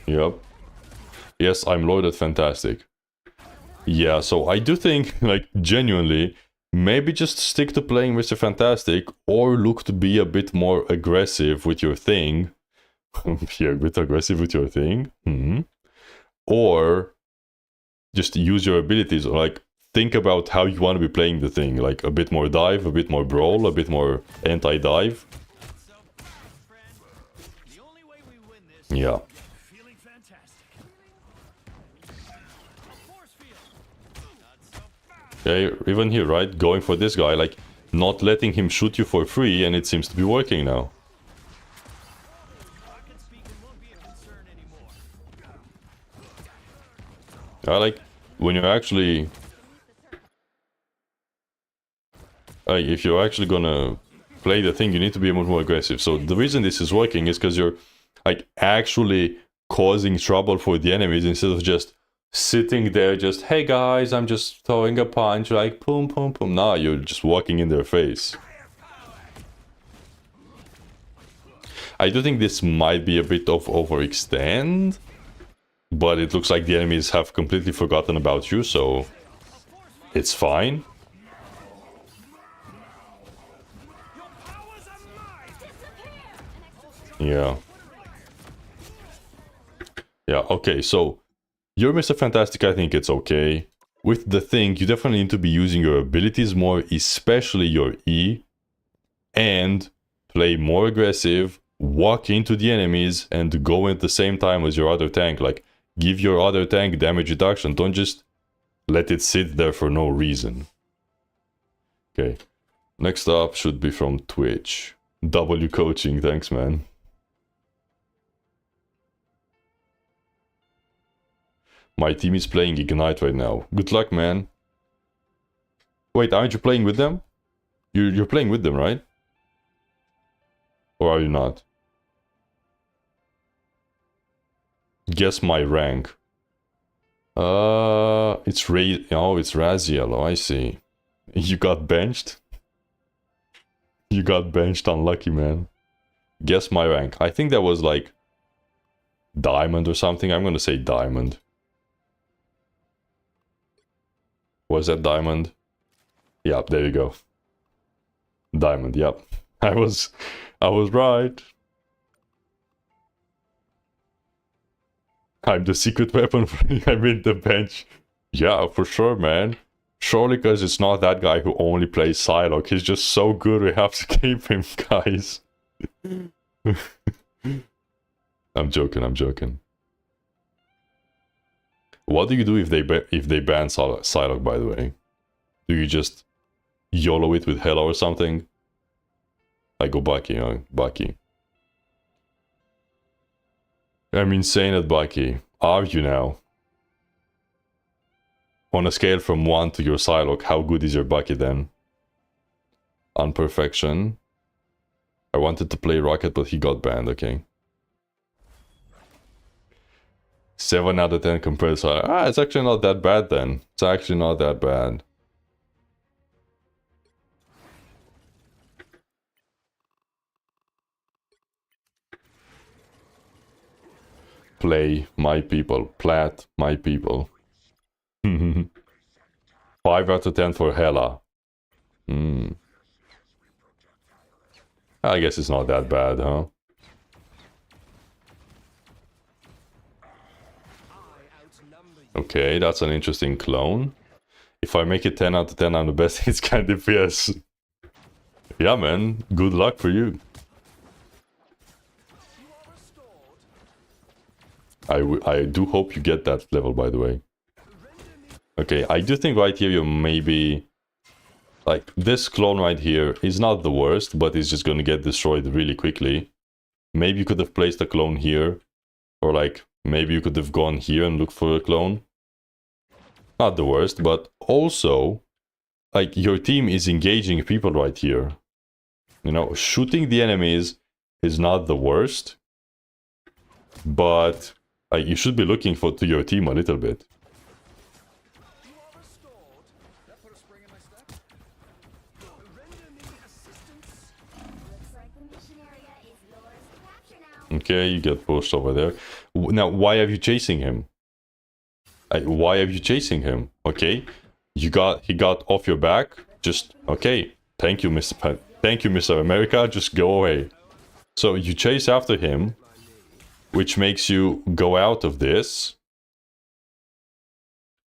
Yep. Yes, I'm loaded Fantastic. Yeah, so I do think, like, genuinely, maybe just stick to playing Mr. Fantastic or look to be a bit more aggressive with your thing. Be a bit aggressive with your thing. Or just use your abilities, or like think about how you want to be playing the thing. Like a bit more dive, a bit more brawl, a bit more anti-dive. Yeah. Okay, even here, right? Going for this guy, like not letting him shoot you for free, and it seems to be working now. I like when you're actually if you're actually gonna play the thing, you need to be much more aggressive. So the reason this is working is because you're like actually causing trouble for the enemies instead of just sitting there just, hey guys, I'm just throwing a punch, like boom boom boom. Nah, you're just walking in their face. I do think this might be a bit of overextend, but it looks like the enemies have completely forgotten about you, so it's fine. Yeah. Yeah, okay, so you're Mr. Fantastic, I think it's okay. With the thing, you definitely need to be using your abilities more, especially your E, and play more aggressive, walk into the enemies, and go at the same time as your other tank. Like, give your other tank damage reduction, don't just let it sit there for no reason. Okay, next up should be from Twitch. W coaching, thanks man. My team is playing Ignite right now. Good luck, man. Wait, aren't you playing with them? You're playing with them, right? Or are you not? Guess my rank. It's it's Raziel. Oh, I see. You got benched? You got benched, unlucky, man. Guess my rank. I think that was like Diamond or something. I'm gonna say Diamond. Was that Diamond? Yep, there you go. Diamond, yep. I was right. I'm the secret weapon. I'm in the bench. Yeah, for sure, man. Surely because it's not that guy who only plays Psylock. He's just so good, we have to keep him, guys. I'm joking, I'm joking. What do you do if they ban Psylock, by the way? Do you just YOLO it with Hela or something? I go Bucky, Bucky. I'm insane at Bucky. Are you now? On a scale from 1 to your Psylock, how good is your Bucky then? Unperfection. I wanted to play Rocket, but he got banned, okay. 7 out of 10 compared to... it's actually not that bad then. It's actually not that bad. Play, my people. Plat, my people. 5 out of 10 for Hela. I guess it's not that bad, huh? Okay, that's an interesting clone. If I make it 10 out of 10, I'm the best it's kind of DPS. Yeah, man. Good luck for you. I do hope you get that level, by the way. Okay, I do think right here you maybe... Like, this clone right here is not the worst, but it's just gonna get destroyed really quickly. Maybe you could have placed a clone here. Or like, maybe you could have gone here and looked for a clone. Not the worst, but also, like, your team is engaging people right here. You know, shooting the enemies is not the worst. but you should be looking to your team a little bit. You are restored. That put a spring in my step. Render me assistance. Looks like the mission area is yours to capture now. Okay, you get pushed over there. Now, why are you chasing him? Why are you chasing him? Okay, he got off your back. Just okay. Thank you, Thank you, Mr. America. Just go away. So you chase after him, which makes you go out of this.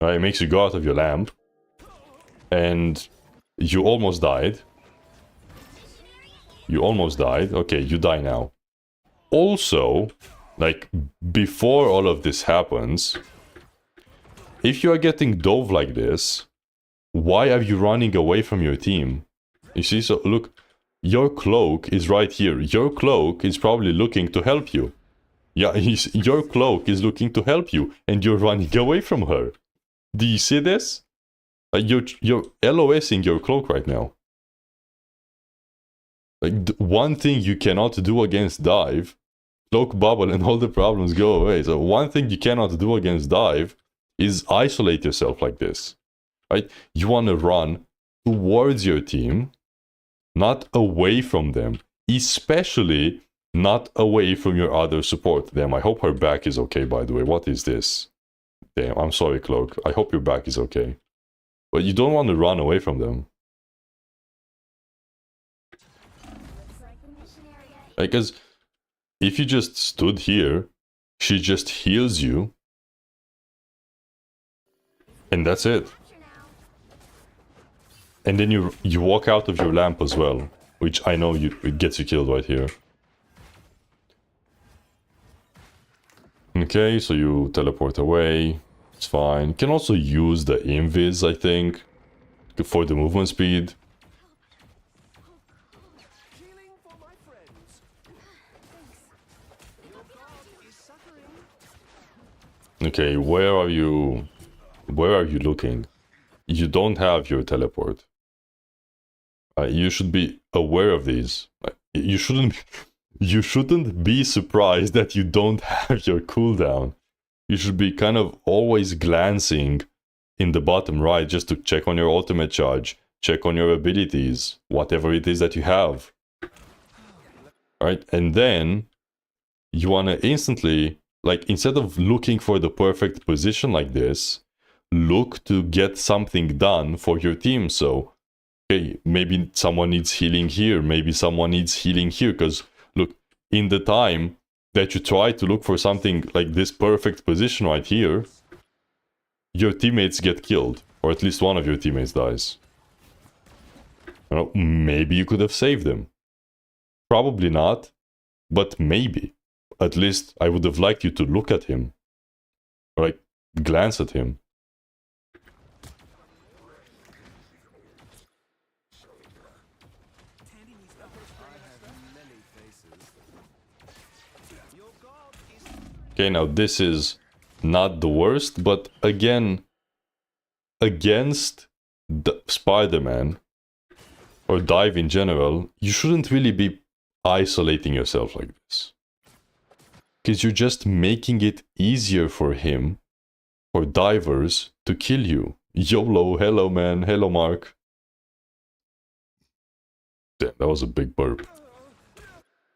Right, it makes you go out of your lamp, and you almost died. You almost died. Okay, you die now. Also, like, before all of this happens, if you are getting dove like this, why are you running away from your team? You see, so look, your cloak is right here. Your cloak is probably looking to help you. Yeah, your cloak is looking to help you, and you're running away from her. Do you see this? You're LOSing your cloak right now. Like, one thing you cannot do against dive, cloak bubble and all the problems go away. So one thing you cannot do against dive is isolate yourself like this, right? You want to run towards your team, not away from them, especially not away from your other support. Damn, I hope her back is okay, by the way. What is this? Damn, I'm sorry, Cloak. I hope your back is okay. But you don't want to run away from them. Because if you just stood here, she just heals you. And that's it. And then you walk out of your lamp as well, which I know it gets you killed right here. Okay, so you teleport away. It's fine. You can also use the invis, I think, for the movement speed. Healing for my friends. Your god is suffering. Okay, where are you? Where are you looking? You don't have your teleport. You should be aware of these. You shouldn't be surprised that you don't have your cooldown. You should be kind of always glancing in the bottom right just to check on your ultimate charge, check on your abilities, whatever it is that you have. Right? And then you want to instantly, like, instead of looking for the perfect position like this, look to get something done for your team. So, okay, maybe someone needs healing here, maybe someone needs healing here, because look, in the time that you try to look for something like this perfect position right here, your teammates get killed, or at least one of your teammates dies. You know, maybe you could have saved them. Probably not, but maybe. At least I would have liked you to look at him, or like glance at him. Okay, now this is not the worst, but again, against the Spider-Man, or dive in general, you shouldn't really be isolating yourself like this. Because you're just making it easier for him, for divers, to kill you. YOLO, hello man, hello Mark. Damn, that was a big burp.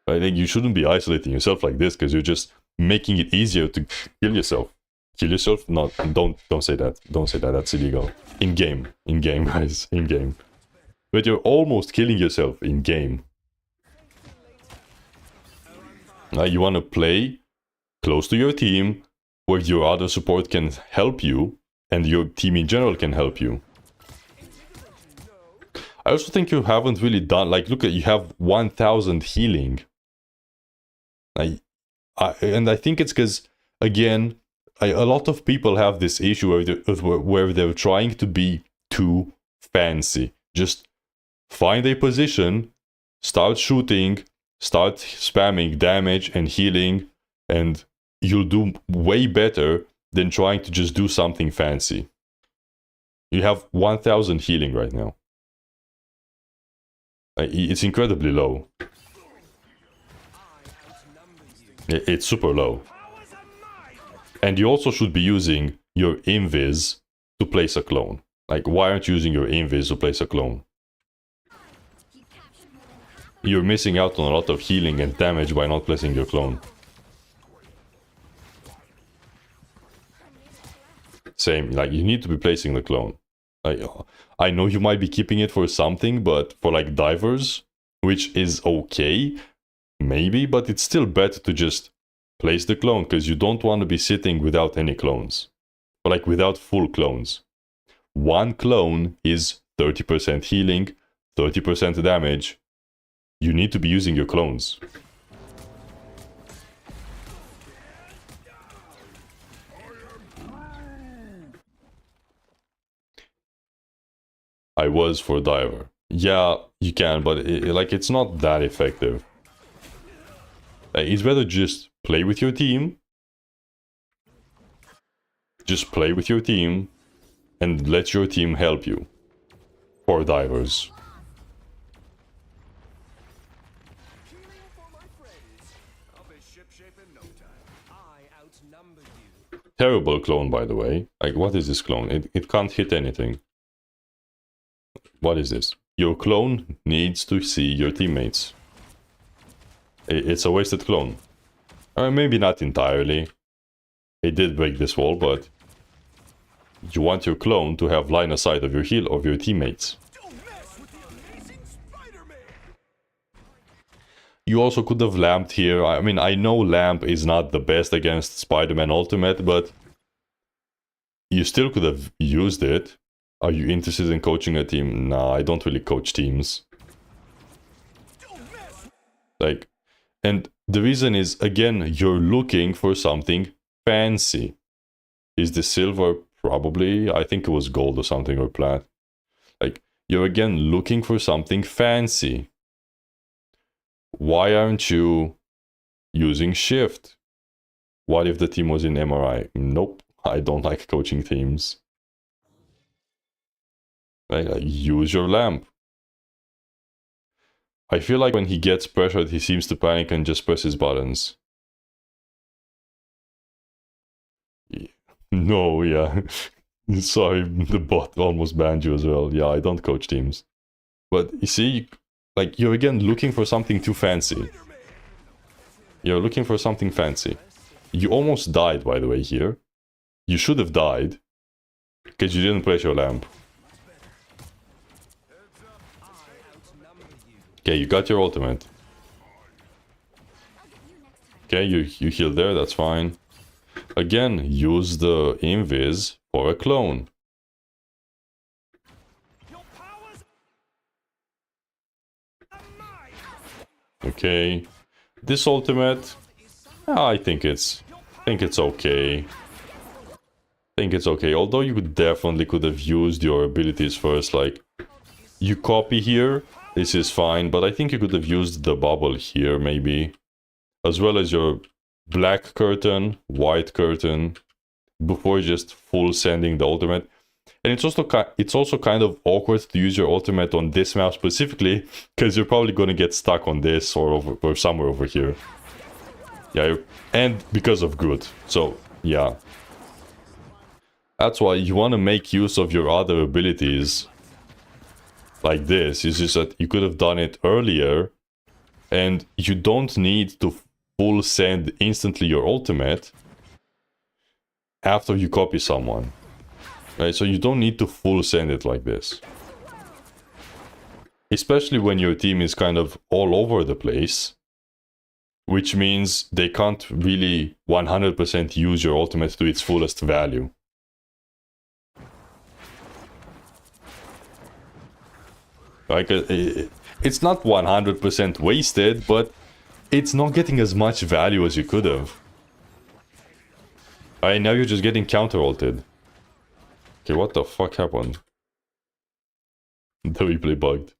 I think you shouldn't be isolating yourself like this, because you're just making it easier to kill yourself. Kill yourself? No, don't say that. Don't say that. That's illegal. In game, guys, in game. But you're almost killing yourself in game. Now you want to play close to your team, where your other support can help you, and your team in general can help you. I also think you haven't really done, like, look at, you have 1000 healing. And I think it's because, again, a lot of people have this issue where they're trying to be too fancy. Just find a position, start shooting, start spamming damage and healing, and you'll do way better than trying to just do something fancy. You have 1000 healing right now. It's incredibly low. It's super low. And you also should be using your invis to place a clone. Like, why aren't you using your invis to place a clone? You're missing out on a lot of healing and damage by not placing your clone. Same, like, you need to be placing the clone. I know you might be keeping it for something, but for like divers, which is okay, maybe, but it's still better to just place the clone, because you don't want to be sitting without any clones. Or like without full clones. One clone is 30% healing, 30% damage. You need to be using your clones. I was for diver. Yeah, you can, but it's not that effective. It's better just play with your team. Just play with your team and let your team help you. For divers. Terrible clone, by the way. Like, what is this clone? It can't hit anything. What is this? Your clone needs to see your teammates. It's a wasted clone. Maybe not entirely. It did break this wall, but you want your clone to have line of sight of your teammates. You also could have lamped here. I mean, I know lamp is not the best against Spider-Man Ultimate, but you still could have used it. Are you interested in coaching a team? Nah, I don't really coach teams. Like, and the reason is, again, you're looking for something fancy. Is this silver? Probably. I think it was gold or something, or plat. Like, you're again looking for something fancy. Why aren't you using shift? What if the team was in MRI? Nope, I don't like coaching teams. Like, use your lamp. I feel like when he gets pressured, he seems to panic and just press his buttons. Yeah. No, yeah. Sorry, the bot almost banned you as well. Yeah, I don't coach teams. But you see, like, you're again looking for something too fancy. You're looking for something fancy. You almost died, by the way, here. You should have died. Because you didn't place your lamp. Okay, you got your ultimate. Okay, you healed there, that's fine. Again, use the invis for a clone. Okay, this ultimate, I think it's okay. I think it's okay. Although you definitely could have used your abilities first. Like, you copy here, this is fine, but I think you could have used the bubble here maybe, as well as your black curtain, white curtain, before just full sending the ultimate. And it's also kind of awkward to use your ultimate on this map specifically, because you're probably going to get stuck on this or somewhere over here. Yeah, and because of Groot. So, yeah. That's why you want to make use of your other abilities. Like this. It's just that you could have done it earlier, and you don't need to full send instantly your ultimate after you copy someone. Right, so you don't need to full send it like this. Especially when your team is kind of all over the place, which means they can't really 100% use your ultimate to its fullest value. Like, it's not 100% wasted, but it's not getting as much value as you could have. Alright, now you're just getting counter-ulted. Okay, what the fuck happened? The replay bugged.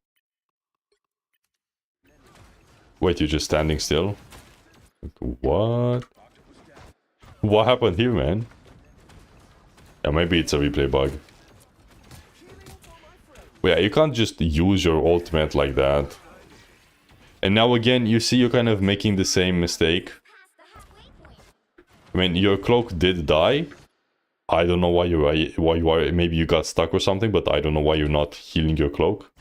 Wait, you're just standing still? What? What happened here, man? Yeah, maybe it's a replay bug. But yeah, you can't just use your ultimate like that. And now again, you see you're kind of making the same mistake. I mean, your cloak did die. I don't know why you are. Maybe you got stuck or something, but I don't know why you're not healing your cloak.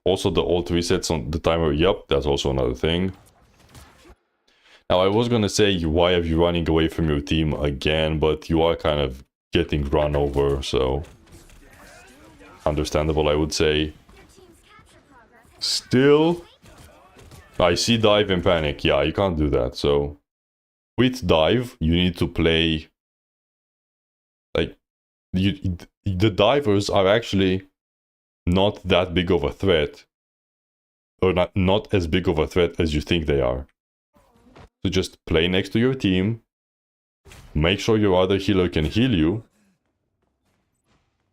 Also, the ult resets on the timer. Yep, that's also another thing. Now, I was gonna say, why are you running away from your team again? But you are kind of getting run over, so understandable, I would say. Still, I see dive and panic. Yeah, you can't do that. So with dive, you need to play like the divers are actually not that big of a threat, or not as big of a threat as you think they are. So just play next to your team, make sure your other healer can heal you,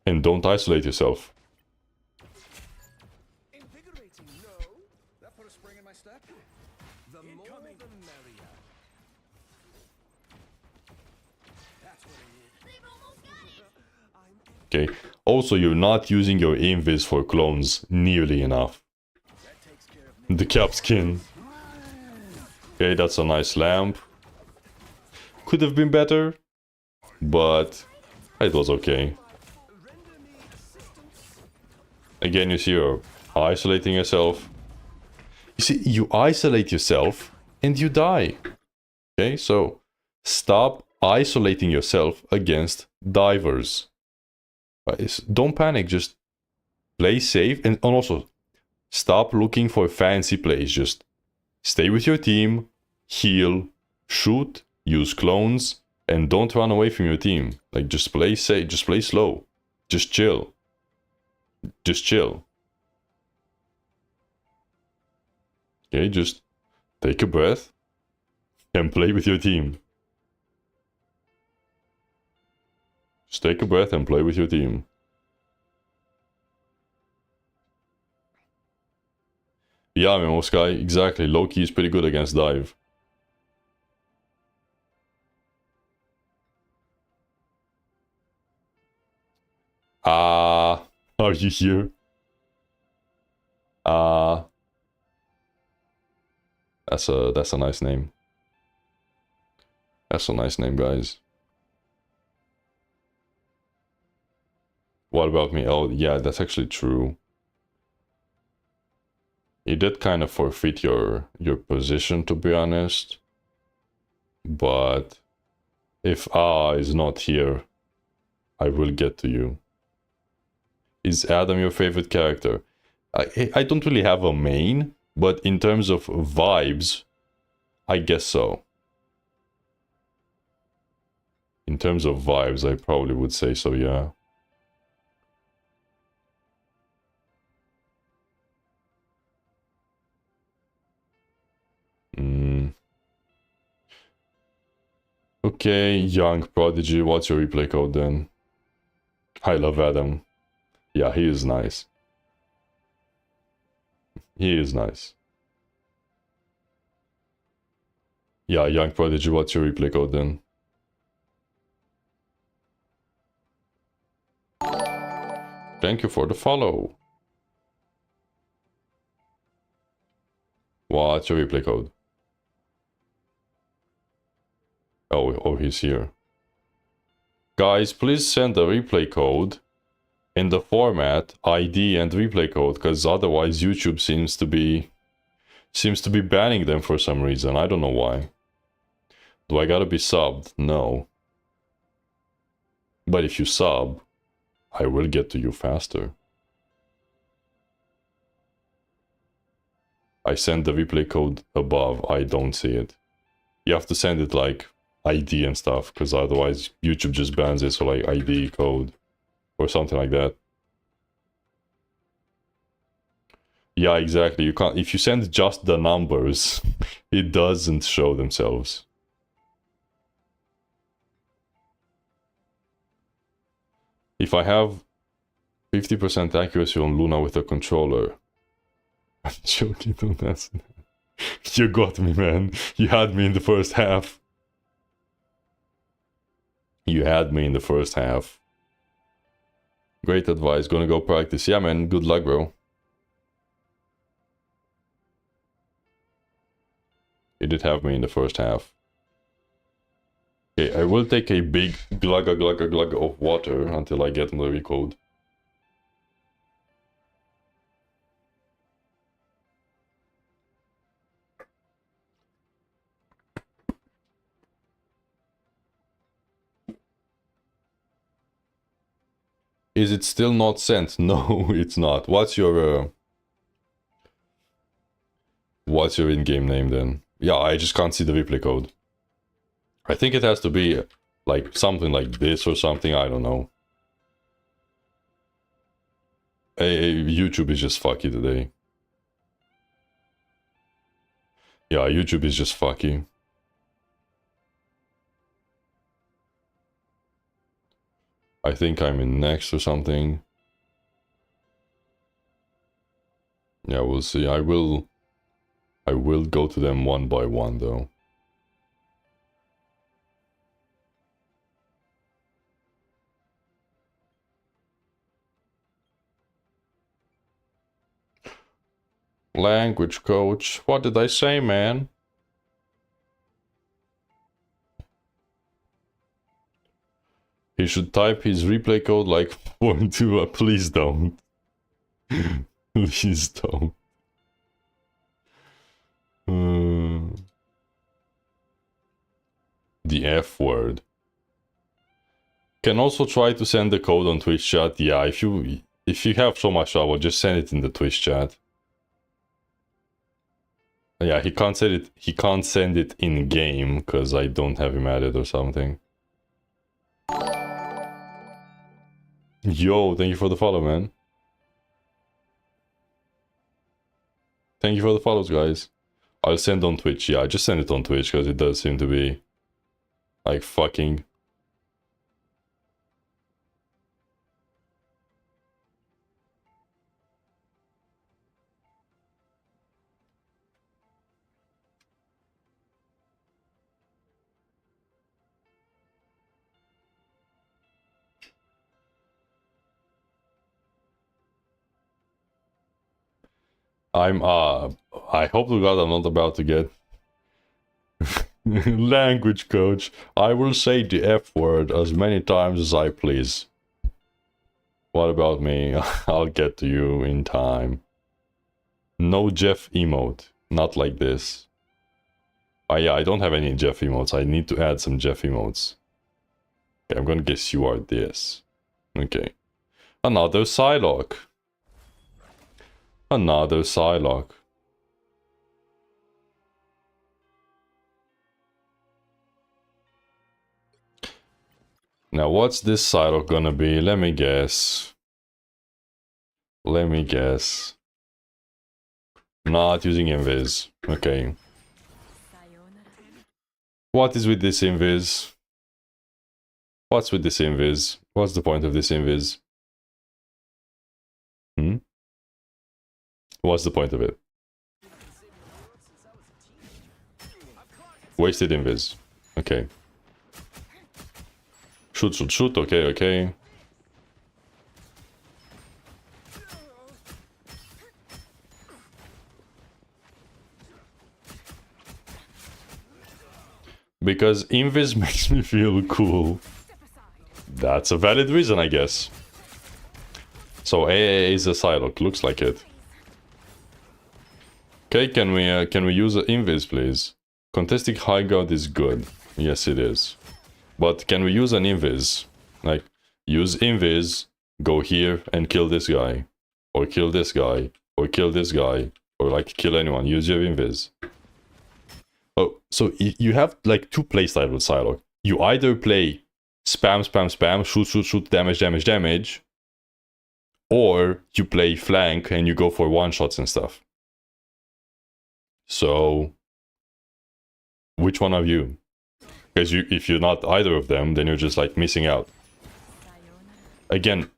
and don't isolate yourself. Invigorating, no? That put a spring in my step. The more the merrier. That's what I need. Okay. Also, you're not using your invis for clones nearly enough. That takes care of me. The cap skin. Okay, that's a nice lamp. Could have been better, but it was okay. Render me assistance. Again, you see you're isolating yourself. You see, you isolate yourself and you die. Okay, so stop isolating yourself against divers. Don't panic, just play safe, and also stop looking for fancy plays. Just stay with your team, heal, shoot, use clones, and don't run away from your team. Like, just play safe, just play slow, just chill. Just chill. Okay, just take a breath and play with your team. Just take a breath and play with your team. Yeah, man, Sky, exactly. Loki is pretty good against dive. Are you here? That's a nice name. That's a nice name, guys. What about me? Oh, yeah, that's actually true. You did kind of forfeit your position, to be honest. But if is not here, I will get to you. Is Adam your favorite character? I don't really have a main, but in terms of vibes, I guess so. In terms of vibes, I probably would say so, yeah. Okay, young prodigy, what's your replay code then? I love Adam. Yeah, he is nice. He is nice. Yeah, young prodigy, what's your replay code then? Thank you for the follow. What's your replay code? Oh, he's here. Guys, please send the replay code in the format ID and replay code, because otherwise YouTube seems to be banning them for some reason. I don't know why. Do I gotta be subbed? No. But if you sub, I will get to you faster. I send the replay code above. I don't see it. You have to send it like ID and stuff, because otherwise YouTube just bans it, so like ID code or something like that. Yeah, exactly. You can't, if you send just the numbers, it doesn't show themselves. If I have 50% accuracy on Luna with a controller, I'm joking, don't ask. You got me, man. You had me in the first half. You had me in the first half. Great advice. Gonna go practice. Yeah, man. Good luck, bro. He did have me in the first half. Okay, I will take a big glugga glugga glugga of water until I get the recode. Is it still not sent? No, it's not. What's your in-game name then? Yeah, I just can't see the replay code. I think it has to be like something like this or something, I don't know. YouTube is just fucky today. Yeah, YouTube is just fucky. I think I'm in next or something. Yeah, we'll see. I will go to them one by one though. Language coach. What did I say, man? He should type his replay code like 4-2. Please don't. Please don't. The F word. Can also try to send the code on Twitch chat. Yeah, if you have so much trouble, just send it in the Twitch chat. Yeah, he can't send it. He can't send it in game because I don't have him added or something. Yo, thank you for the follow, man. Thank you for the follows, guys. I'll send on Twitch. Yeah, just send it on Twitch because it does seem to be like fucking. I hope to God I'm not about to get language coach. I will say the F word as many times as I please. What about me? I'll get to you in time. No Jeff emote. Not like this. Yeah, I don't have any Jeff emotes. I need to add some Jeff emotes. Okay, I'm gonna guess you are this. Okay. Another Psylock. Another Psylock. Now, what's this Psylock gonna be? Let me guess. Let me guess. Not using invis. Okay. What is with this invis? What's with this invis? What's the point of this invis? What's the point of it? Wasted invis. Okay. Shoot, shoot, shoot. Okay, okay. Because invis makes me feel cool. That's a valid reason, I guess. So AA is a Psylock. Looks like it. Okay, can we use an invis, please? Contesting high ground is good. Yes, it is. But can we use an invis? Like, use invis, go here and kill this guy. Or kill this guy. Or kill this guy. Or like, kill anyone. Use your invis. Oh, so you have like two playstyles with Psylock. You either play spam, spam, spam, shoot, shoot, shoot, damage, damage, damage. Or you play flank and you go for one-shots and stuff. So, which one are you? Because if you're not either of them, then you're just like missing out. Again,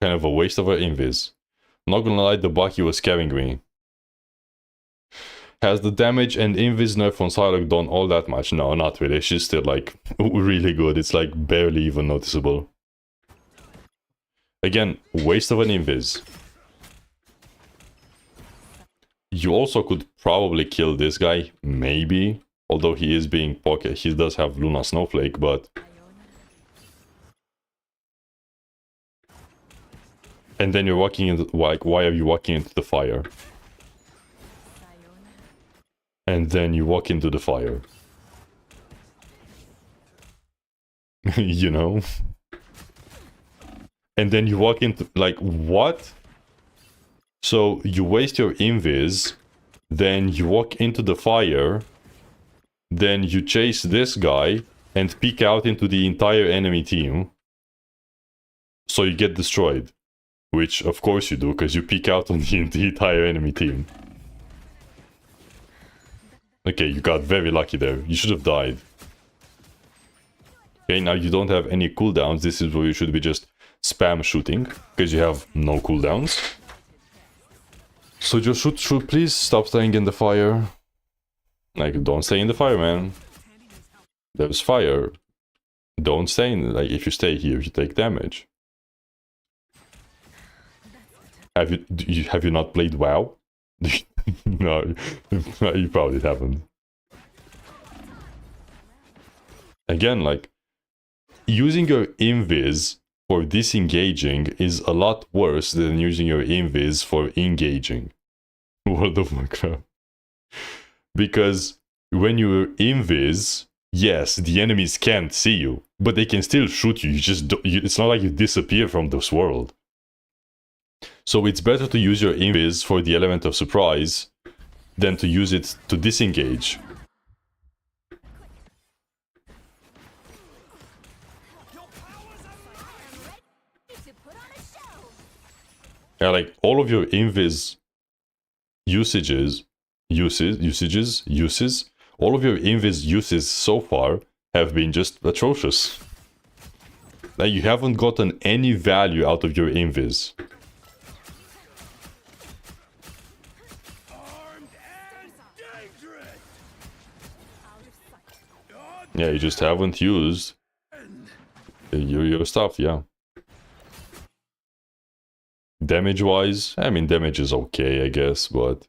kind of a waste of an invis. Not gonna lie, the Bucky was scaring me. Has the damage and invis nerf on Psylock done all that much? No, not really. She's still like really good. It's like barely even noticeable. Again, waste of an invis. You also could probably kill this guy, maybe. Although he is being pocket, he does have Luna Snowflake, but... And then you're walking into... Like, why are you walking into the fire? And then you walk into the fire. You know? And then you walk into... Like, what? So, you waste your invis, then you walk into the fire, then you chase this guy, and peek out into the entire enemy team. So you get destroyed. Which, of course you do, because you peek out on the entire enemy team. Okay, you got very lucky there. You should have died. Okay, now you don't have any cooldowns. This is where you should be just spam shooting, because you have no cooldowns. So just shoot, please. Stop staying in the fire. Like, don't stay in the fire, man. There's fire. Don't stay in... Like, if you stay here, you take damage. Have you not played WoW? No, you probably haven't. Again, like, using your invis for disengaging is a lot worse than using your invis for engaging. World of Warcraft. Because when you're invis, yes, the enemies can't see you, but they can still shoot you. You just don't, it's not like you disappear from this world. So it's better to use your invis for the element of surprise than to use it to disengage. Yeah, like all of your invis uses, all of your invis uses so far have been just atrocious. Like you haven't gotten any value out of your invis. Yeah, you just haven't used your stuff, yeah. Damage-wise, I mean, damage is okay, I guess, but...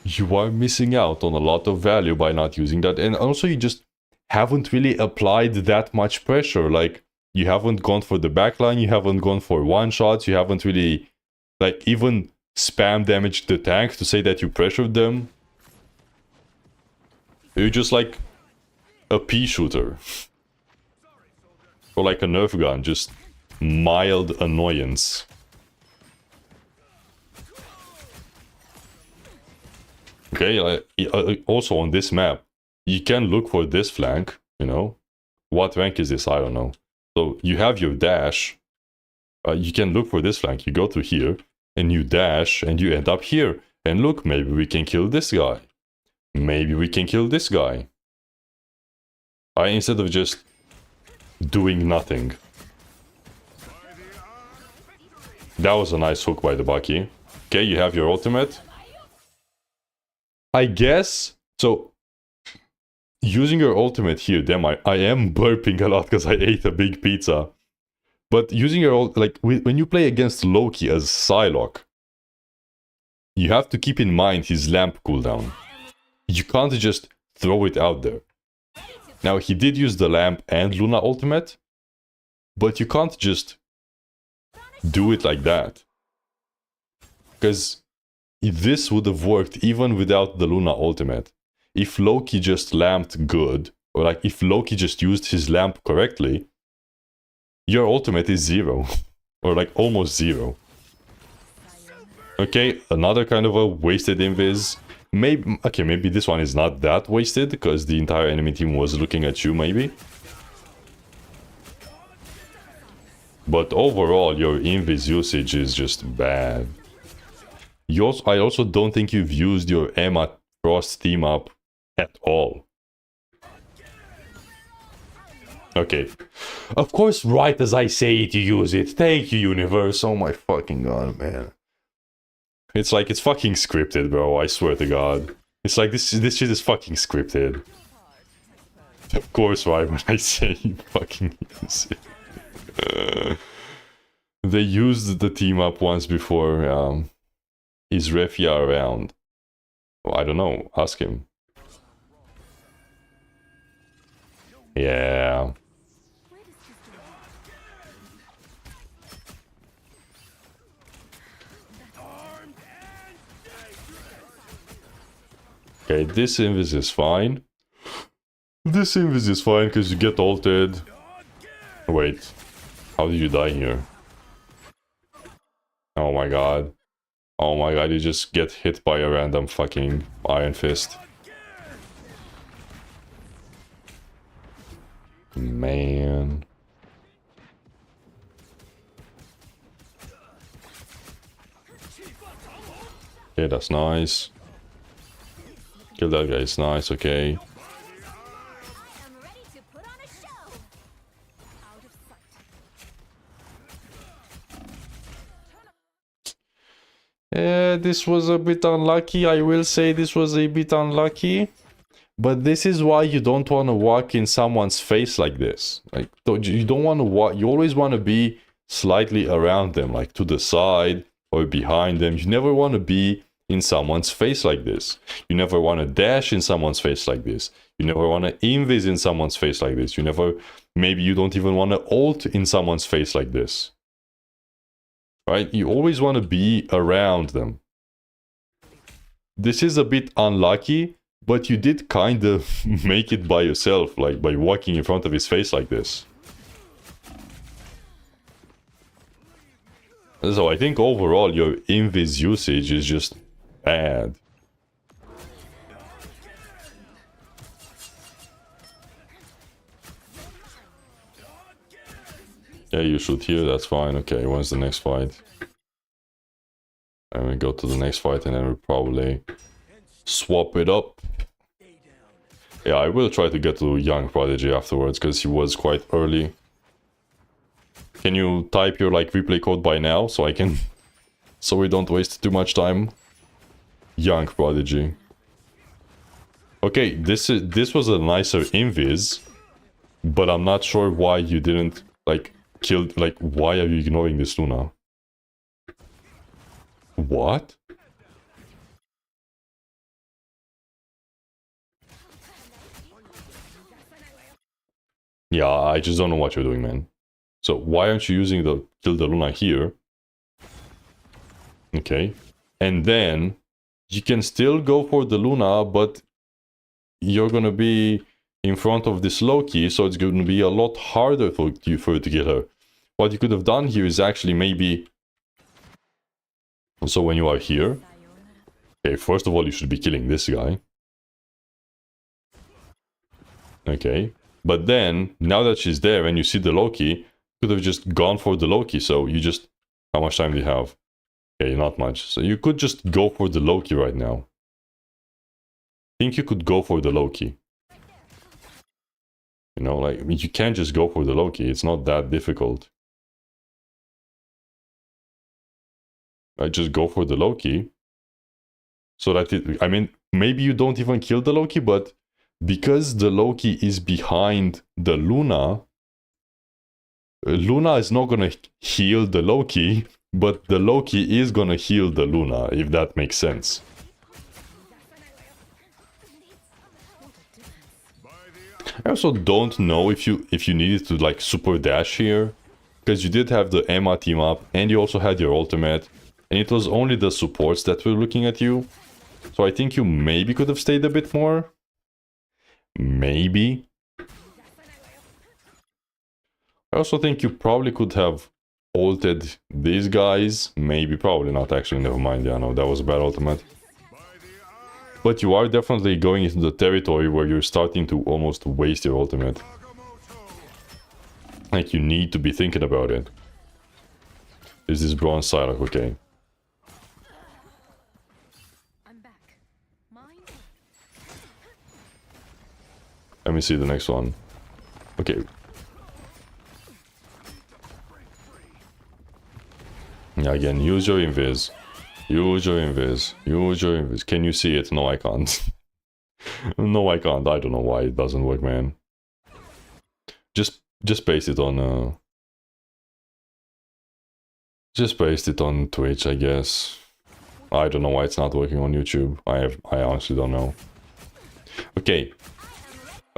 You are missing out on a lot of value by not using that, and also you just haven't really applied that much pressure. Like, you haven't gone for the backline, you haven't gone for one-shots, you haven't really, like, even spam damaged the tank to say that you pressured them. You're just like a pea shooter. Or like a Nerf gun, just mild annoyance. Okay, also on this map, you can look for this flank, you know. What rank is this? I don't know. So you have your dash. You can look for this flank. You go to here, and you dash, and you end up here. And look, maybe we can kill this guy. Maybe we can kill this guy. Instead of just doing nothing. That was a nice hook by the Bucky. Okay, you have your ultimate. I guess, so, using your ultimate here, damn, I am burping a lot because I ate a big pizza. But using your, like, when you play against Loki as Psylock, you have to keep in mind his lamp cooldown. You can't just throw it out there. Now, he did use the lamp and Luna ultimate, but you can't just do it like that. Because this would have worked even without the Luna ultimate. If Loki just lamped good, or like if Loki just used his lamp correctly, your ultimate is 0. Or like almost 0. Okay, another kind of a wasted invis. Maybe, okay, maybe this one is not that wasted, because the entire enemy team was looking at you, maybe. But overall, your invis usage is just bad. I also don't think you've used your Emma Frost team up at all. Okay. Of course, right as I say it, you use it. Thank you, universe. Oh my fucking god, man. It's like, it's fucking scripted, bro. I swear to god. It's like, this shit is fucking scripted. Of course, right when I say you fucking use it. They used the team up once before. Is Refia around? Well, I don't know. Ask him. Yeah. Okay, this invis is fine. This invis is fine because you get ulted. Wait, how did you die here? Oh my god. Oh my god, you just get hit by a random fucking Iron Fist. Man. Okay, that's nice. Kill that guy, it's nice, okay. I am ready to put on a show. Out of sight. This was a bit unlucky, I will say this was a bit unlucky. But this is why you don't want to walk in someone's face like this. Like, you don't want to walk, you always want to be slightly around them, like to the side or behind them. You never want to be in someone's face like this. You never want to dash in someone's face like this. You never want to invis in someone's face like this. You never, maybe you don't even want to ult in someone's face like this. Right? You always want to be around them. This is a bit unlucky, but you did kind of make it by yourself, like by walking in front of his face like this. So I think overall your invis usage is just bad. Yeah, you shoot here, that's fine. Okay, when's the next fight? And we go to the next fight and then we probably swap it up. Yeah, I will try to get to Young Prodigy afterwards because he was quite early. Can you type your like replay code by now so I can, so we don't waste too much time? Young Prodigy. Okay, this was a nicer invis, but I'm not sure why you didn't like kill. Like, why are you ignoring this Luna? What? Yeah, I just don't know what you're doing, man. So why aren't you using the kill the Luna here? Okay. And then you can still go for the Luna, but you're gonna be in front of this Loki, so it's gonna be a lot harder for you to kill her. What you could have done here is actually maybe... So when you are here... Okay, first of all, you should be killing this guy. Okay. But then, now that she's there and you see the Loki, you could have just gone for the Loki, so you just... How much time do you have? Okay, not much. So you could just go for the Loki right now. I think you could go for the Loki. You know, like, I mean, you can't just go for the Loki. It's not that difficult. I just go for the Loki. So that it... I mean, maybe you don't even kill the Loki, but... Because the Loki is behind the Luna, Luna is not gonna heal the Loki, but the Loki is gonna heal the Luna, if that makes sense. I also don't know if you needed to like super dash here, because you did have the Emma team up, and you also had your ultimate, and it was only the supports that were looking at you. So I think you maybe could have stayed a bit more. Maybe. I also think you probably could have ulted these guys. Maybe, probably not actually, never mind. Yeah, no, that was a bad ultimate. But you are definitely going into the territory where you're starting to almost waste your ultimate. Like, you need to be thinking about it. Is this bronze Psylock? Okay. Let me see the next one. Okay. Yeah, again, use your invis. Use your invis. Use your invis. Can you see it? No, I can't. No, I can't. I don't know why it doesn't work, man. Just paste it on... Just paste it on Twitch, I guess. I don't know why it's not working on YouTube. I honestly don't know. Okay.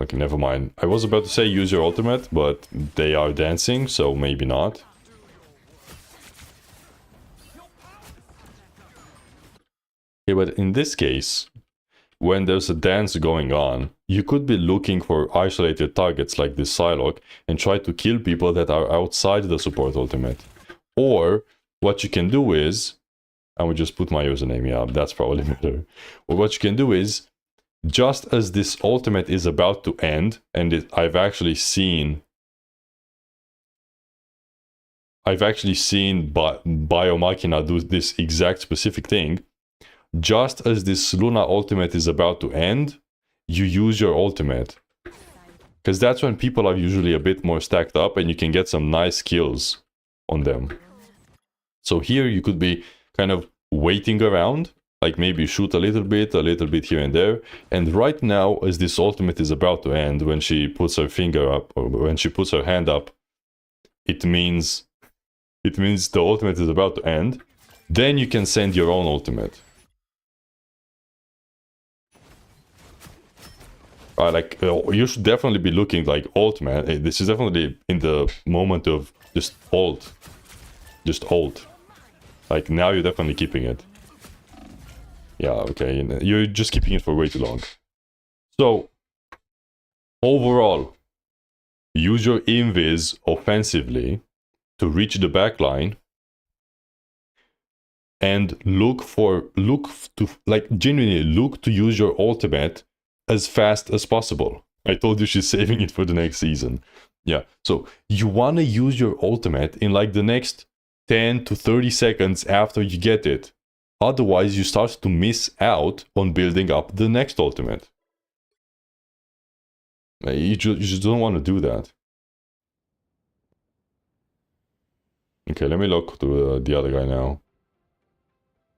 Okay, never mind. I was about to say use your ultimate, but they are dancing, so maybe not. Okay, but in this case, when there's a dance going on, you could be looking for isolated targets like this Psylock and try to kill people that are outside the support ultimate. Or what you can do is, I would just put my username, yeah, that's probably better. Or what you can do is, just as this ultimate is about to end, and I've actually seen Biomachina do this exact specific thing. Just as this Luna ultimate is about to end, you use your ultimate. Because that's when people are usually a bit more stacked up and you can get some nice kills on them. So here you could be kind of waiting around, like maybe shoot a little bit here and there. And right now, as this ultimate is about to end, when she puts her finger up, or when she puts her hand up, it means the ultimate is about to end. Then you can send your own ultimate. You should definitely be looking like ultimate. This is definitely in the moment of just ult. Just ult. Like now you're definitely keeping it. Yeah, okay. You're just keeping it for way too long. So, overall, use your invis offensively to reach the backline and genuinely look to use your ultimate as fast as possible. I told you she's saving it for the next season. Yeah, so you want to use your ultimate in like the next 10 to 30 seconds after you get it. Otherwise, you start to miss out on building up the next ultimate. You just don't want to do that. Okay, let me look to the other guy now.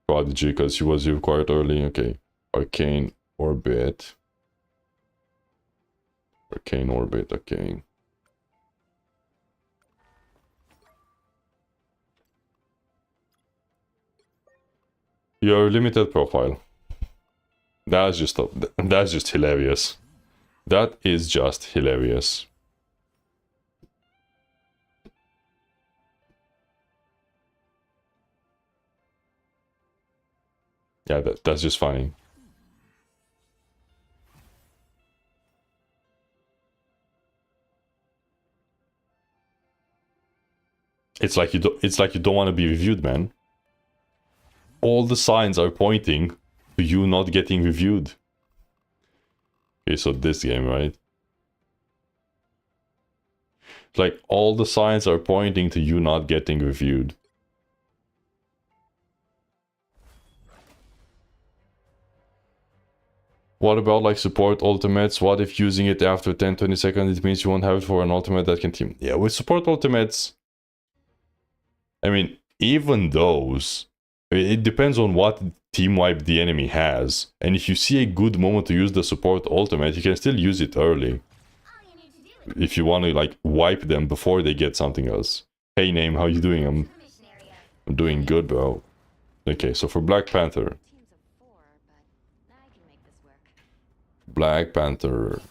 Prodigy, because he was here quite early. Okay, Arcane Orbit. Arcane Orbit, okay. Your limited profile. That's just hilarious. That is just hilarious. Yeah, that's just funny. It's like you don't want to be reviewed, man. All the signs are pointing to you not getting reviewed. Okay, so this game, right? Like all the signs are pointing to you not getting reviewed. What about like support ultimates? What if using it after 10-20 seconds, it means you won't have it for an ultimate that can team? Yeah, with support ultimates, I mean, even those, it depends on what team wipe the enemy has. And if you see a good moment to use the support ultimate, you can still use it early. If you want to like wipe them before they get something else. Hey Name, how you doing? I'm doing good, bro. Okay, so for Black Panther. Black Panther.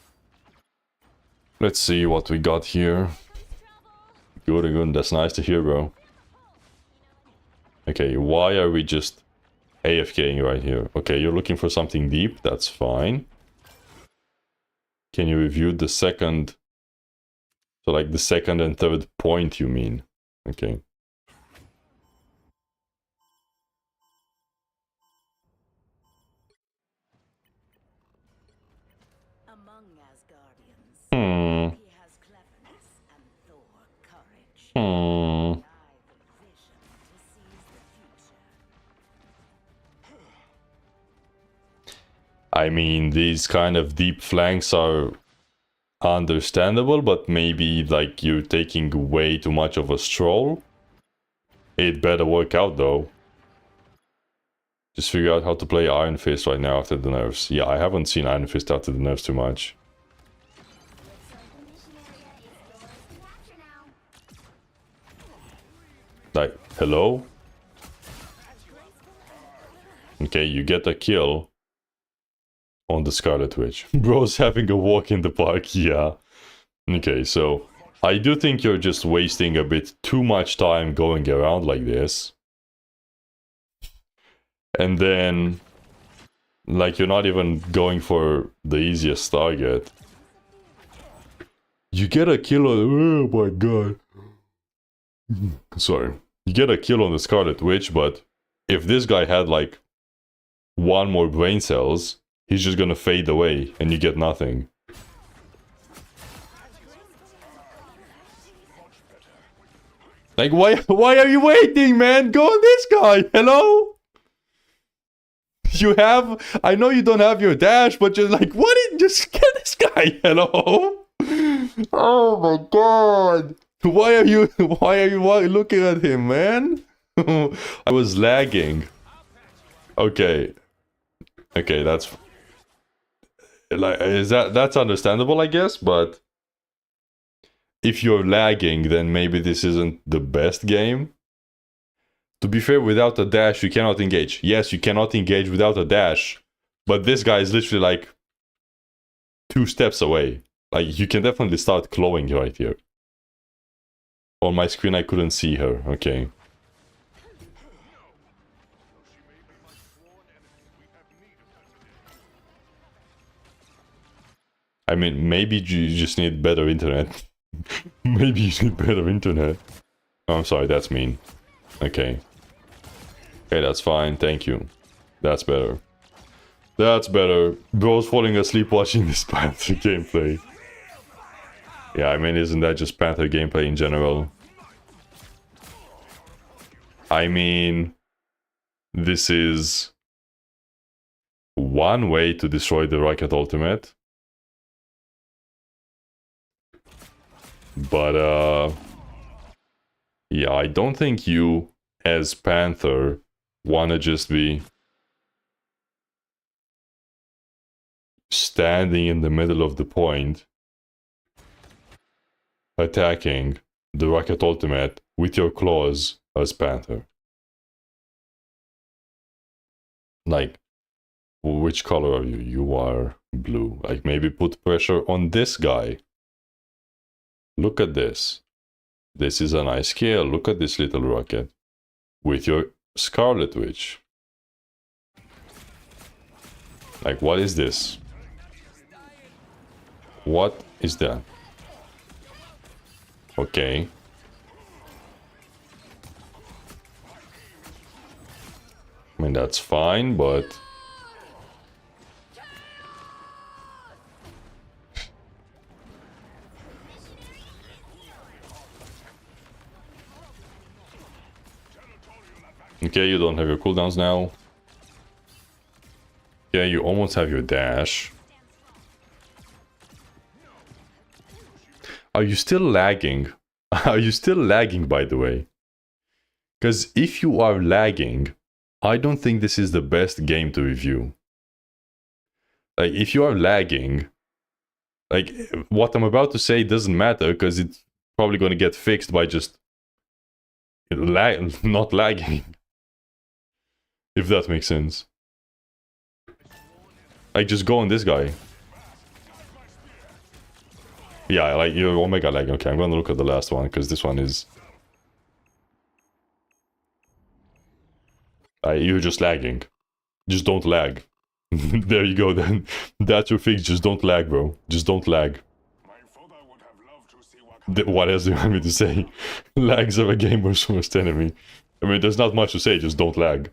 Let's see what we got here. Good, that's nice to hear, bro. Okay, why are we just AFKing right here? Okay, you're looking for something deep, that's fine. Can you review the second... So like the second and third point, you mean? Okay. Among Asgardians, he has cleverness and Thor courage. I the vision to seize the future. I mean, these kind of deep flanks are understandable, but maybe like you're taking way too much of a stroll. It better work out though. Just figure out how to play Iron Fist right now after the nerfs. Yeah, I haven't seen Iron Fist after the nerfs too much. Like, hello? Okay, you get a kill on the Scarlet Witch. Bro's having a walk in the park, yeah. Okay, so I do think you're just wasting a bit too much time going around like this. And then, like, you're not even going for the easiest target. You get a kill on... Oh my god. Sorry. You get a kill on the Scarlet Witch, but if this guy had, like, one more brain cells, he's just gonna fade away, and you get nothing. Like, why are you waiting, man? Go on this guy! Hello? You have... I know you don't have your dash, but you're like, what? Just get this guy! Hello? Oh my god! Why are you looking at him, man? I was lagging. Okay. Okay, that's... Like, that's understandable, I guess, but... If you're lagging, then maybe this isn't the best game. To be fair, without a dash, you cannot engage. Yes, you cannot engage without a dash. But this guy is literally like 2 steps away. Like, you can definitely start clawing right here. On my screen, I couldn't see her. Okay. I mean, maybe you just need better internet. Maybe you need better internet. Oh, I'm sorry, that's mean. Okay. Okay, that's fine, thank you. That's better. That's better. Bro's falling asleep watching this Panther gameplay. Yeah, I mean, isn't that just Panther gameplay in general? I mean... This is... one way to destroy the Rocket Ultimate. But, yeah, I don't think you, as Panther, wanna just be standing in the middle of the point, attacking the Rocket Ultimate with your claws as Panther. Like, which color are you? You are blue. Like, maybe put pressure on this guy. Look at this. This is a nice kill. Look at this little rocket. With your Scarlet Witch. Like, what is this? What is that? Okay. I mean, that's fine, but... Okay, you don't have your cooldowns now. Yeah, you almost have your dash. Are you still lagging? Are you still lagging, by the way? Because if you are lagging, I don't think this is the best game to review. Like, if you are lagging, like, what I'm about to say doesn't matter, because it's probably going to get fixed by just not lagging. If that makes sense. Like, just go on this guy. Yeah, like, you're omega lag. Okay, I'm gonna look at the last one, because this one is... you're just lagging. Just don't lag. There you go, then. That's your fix, just don't lag, bro. Just don't lag. What else do you want me to say? Lags are a gamer's worst enemy. I mean, there's not much to say, just don't lag.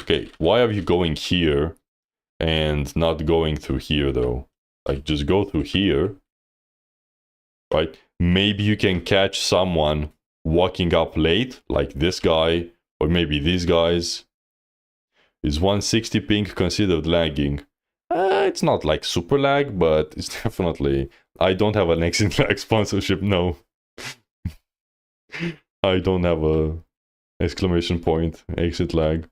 Okay, why are you going here and not going through here, though? Like, just go through here. Right? Maybe you can catch someone walking up late, like this guy, or maybe these guys. Is 160 ping considered lagging? It's not like super lag, but it's definitely... I don't have an exit lag sponsorship, no. I don't have a exclamation point exit lag.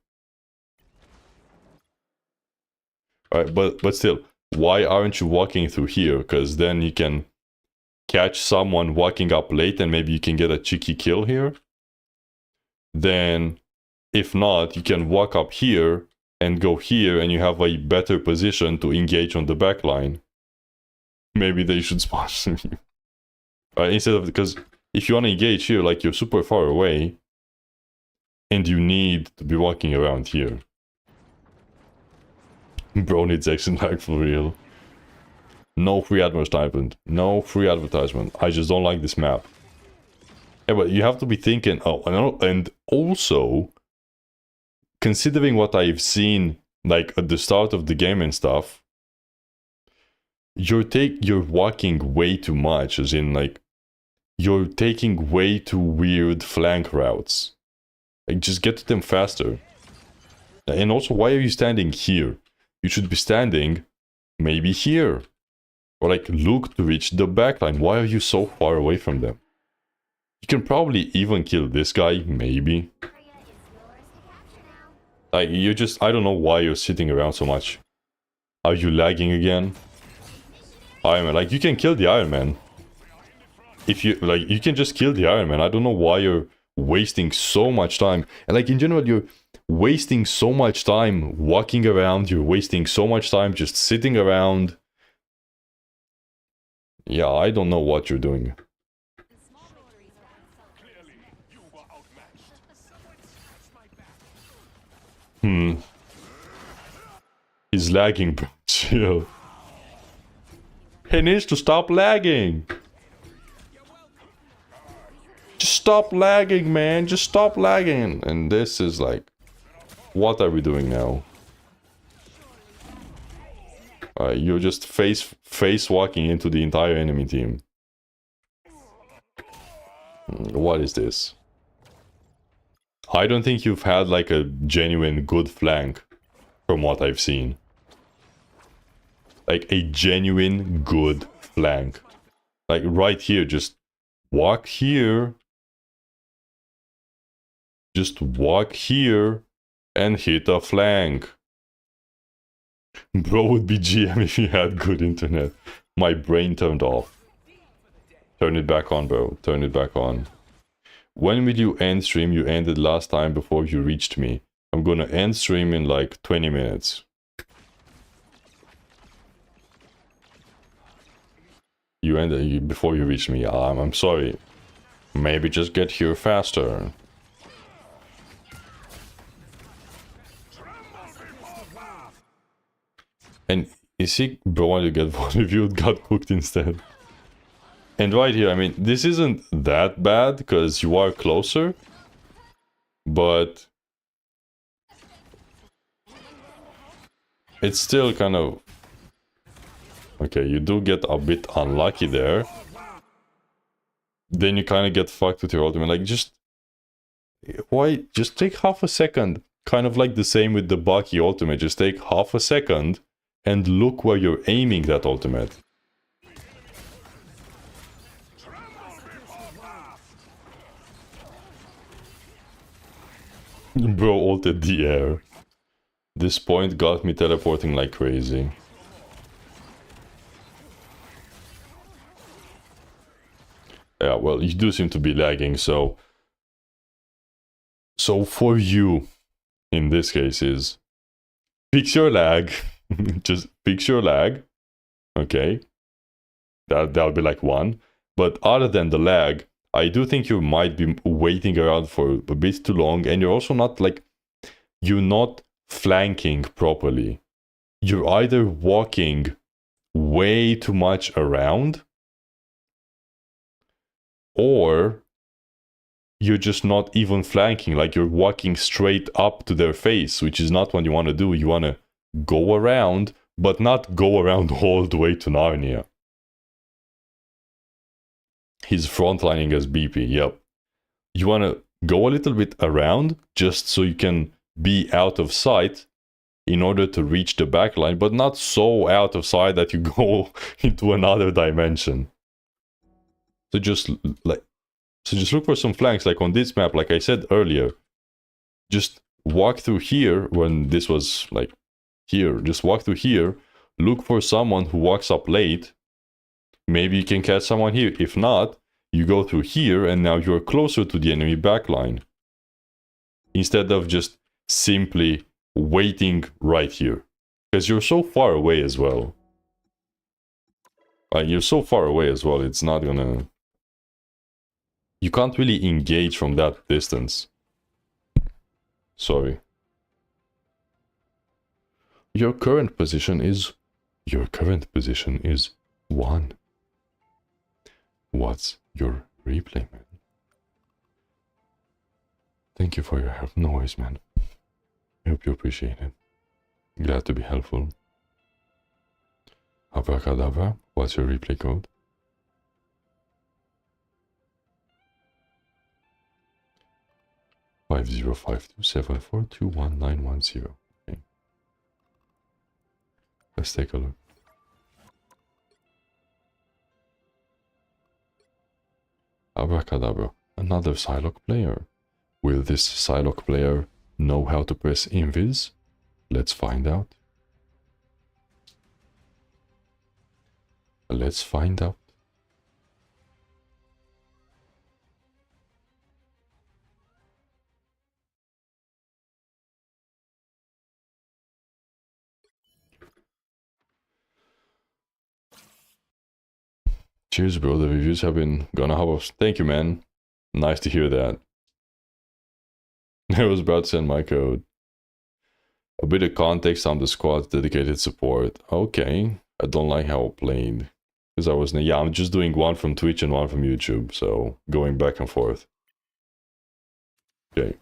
Alright, but still, why aren't you walking through here? Because then you can catch someone walking up late and maybe you can get a cheeky kill here, then if not, you can walk up here and go here and you have a better position to engage on the back line. Maybe they should sponsor you. Instead of, because if you want to engage here, like you're super far away and you need to be walking around here. Bro needs action like for real. No free advertisement. No free advertisement. I just don't like this map. Yeah, but you have to be thinking, oh, and also, considering what I've seen, like, at the start of the game and stuff, you're walking way too much, as in, like, you're taking way too weird flank routes. Like, just get to them faster. And also, why are you standing here? You should be standing maybe here. Or like, look to reach the backline. Why are you so far away from them? You can probably even kill this guy, maybe. Like, you just, I don't know why you're sitting around so much. Are you lagging again? Iron Man, like, you can kill the Iron Man. If you, like, you can just kill the Iron Man. I don't know why you're wasting so much time. And like, in general, you're wasting so much time walking around. You're wasting so much time just sitting around. Yeah, I don't know what you're doing. He's lagging, bro. Chill. He needs to stop lagging. Just stop lagging, man. Just stop lagging. And this is like, what are we doing now? You're just face walking into the entire enemy team. What is this? I don't think you've had like a genuine good flank from what I've seen. Like a genuine good flank. Like right here, just walk here. Just walk here and hit a flank. Bro would be GM if he had good internet. My brain turned off. Turn it back on, bro. Turn it back on. When will you end stream? You ended last time before you reached me. I'm gonna end stream in like 20 minutes. You ended before you reached me. I'm sorry. Maybe just get here faster. And is he, bro, when you get one reviewed, got cooked instead. And right here, I mean, this isn't that bad because you are closer, but it's still kind of, okay, you do get a bit unlucky there. Then you kind of get fucked with your ultimate. Like, just, why, just take half a second. Kind of like the same with the Bucky ultimate. Just take half a second and look where you're aiming that ultimate. Bro ulted the air. This point got me teleporting like crazy. Yeah, well, you do seem to be lagging, so... So for you, in this case, is... Fix your lag. Just fix your lag. Okay. That'll be like one. But other than the lag, I do think you might be waiting around for a bit too long, and you're also not like, you're not flanking properly. You're either walking way too much around, or you're just not even flanking, like you're walking straight up to their face, which is not what you want to do. You want to go around, but not go around all the way to Narnia. He's frontlining as BP, yep. You want to go a little bit around, just so you can be out of sight in order to reach the backline, but not so out of sight that you go into another dimension. So just look for some flanks, like on this map, like I said earlier. Just walk through here, when this was like here, just walk through here, look for someone who walks up late, maybe you can catch someone here. If not, you go through here and now you're closer to the enemy backline. Instead of just simply waiting right here. Because you're so far away as well. You're so far away as well, it's not gonna... You can't really engage from that distance. Sorry. Your current position is 1. What's your replay, man? Thank you for your help. No worries, man. I hope you appreciate it. Glad to be helpful. Abracadabra, what's your replay code? Five 05274219110. Okay. Let's take a look. Abracadabra, another Psylock player. Will this Psylock player know how to press invis? Let's find out. Let's find out. Cheers, bro. The reviews have been gonna have us. Thank you, man. Nice to hear that. I was about to send my code. A bit of context on the squad's dedicated support. Okay. I don't like how I played. Because I was... Yeah, I'm just doing one from Twitch and one from YouTube. So, going back and forth. Okay.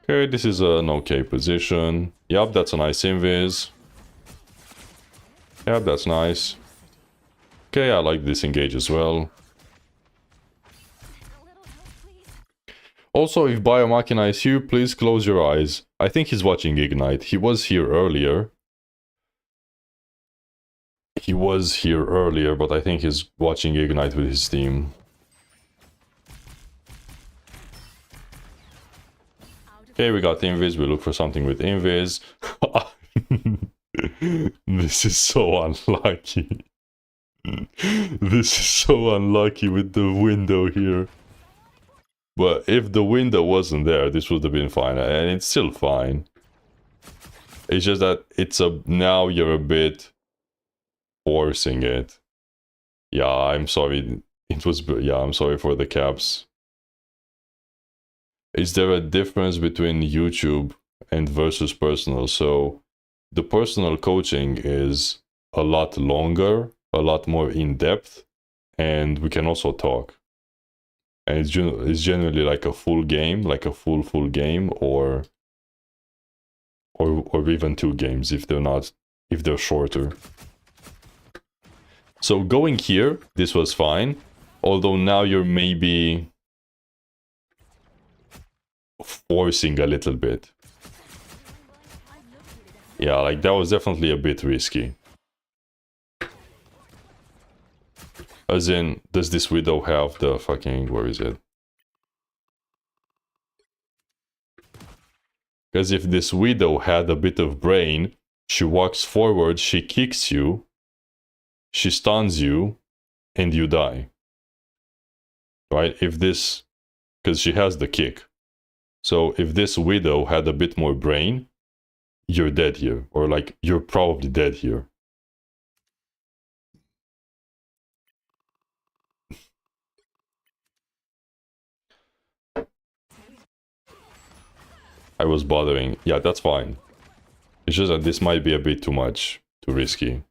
Okay, this is an okay position. Yup, that's a nice invis. Yep, that's nice. Okay, I like this engage as well. Also, if Biomachina is here, please close your eyes. I think he's watching Ignite. He was here earlier. But I think he's watching Ignite with his team. Okay, we got Invis. We look for something with Invis. This is so unlucky. This is so unlucky with the window here. But if the window wasn't there, this would have been fine. And it's still fine. It's just that it's a... Now you're a bit... forcing it. Yeah, I'm sorry. It was... Yeah, I'm sorry for the caps. Is there a difference between YouTube and versus personal? So, the personal coaching is a lot longer, a lot more in-depth, and we can also talk. And it's generally like a full game, like a full game, or even 2 games if they're shorter. So going here, this was fine, although now you're maybe forcing a little bit. Yeah, like that was definitely a bit risky. As in, does this widow have the fucking... Where is it? Because if this widow had a bit of brain, she walks forward, she kicks you, she stuns you, and you die. Right? If this... Because she has the kick. So if this widow had a bit more brain, you're dead here. Or like, you're probably dead here. I was bothering. Yeah, that's fine. It's just that this might be a bit too much, too risky.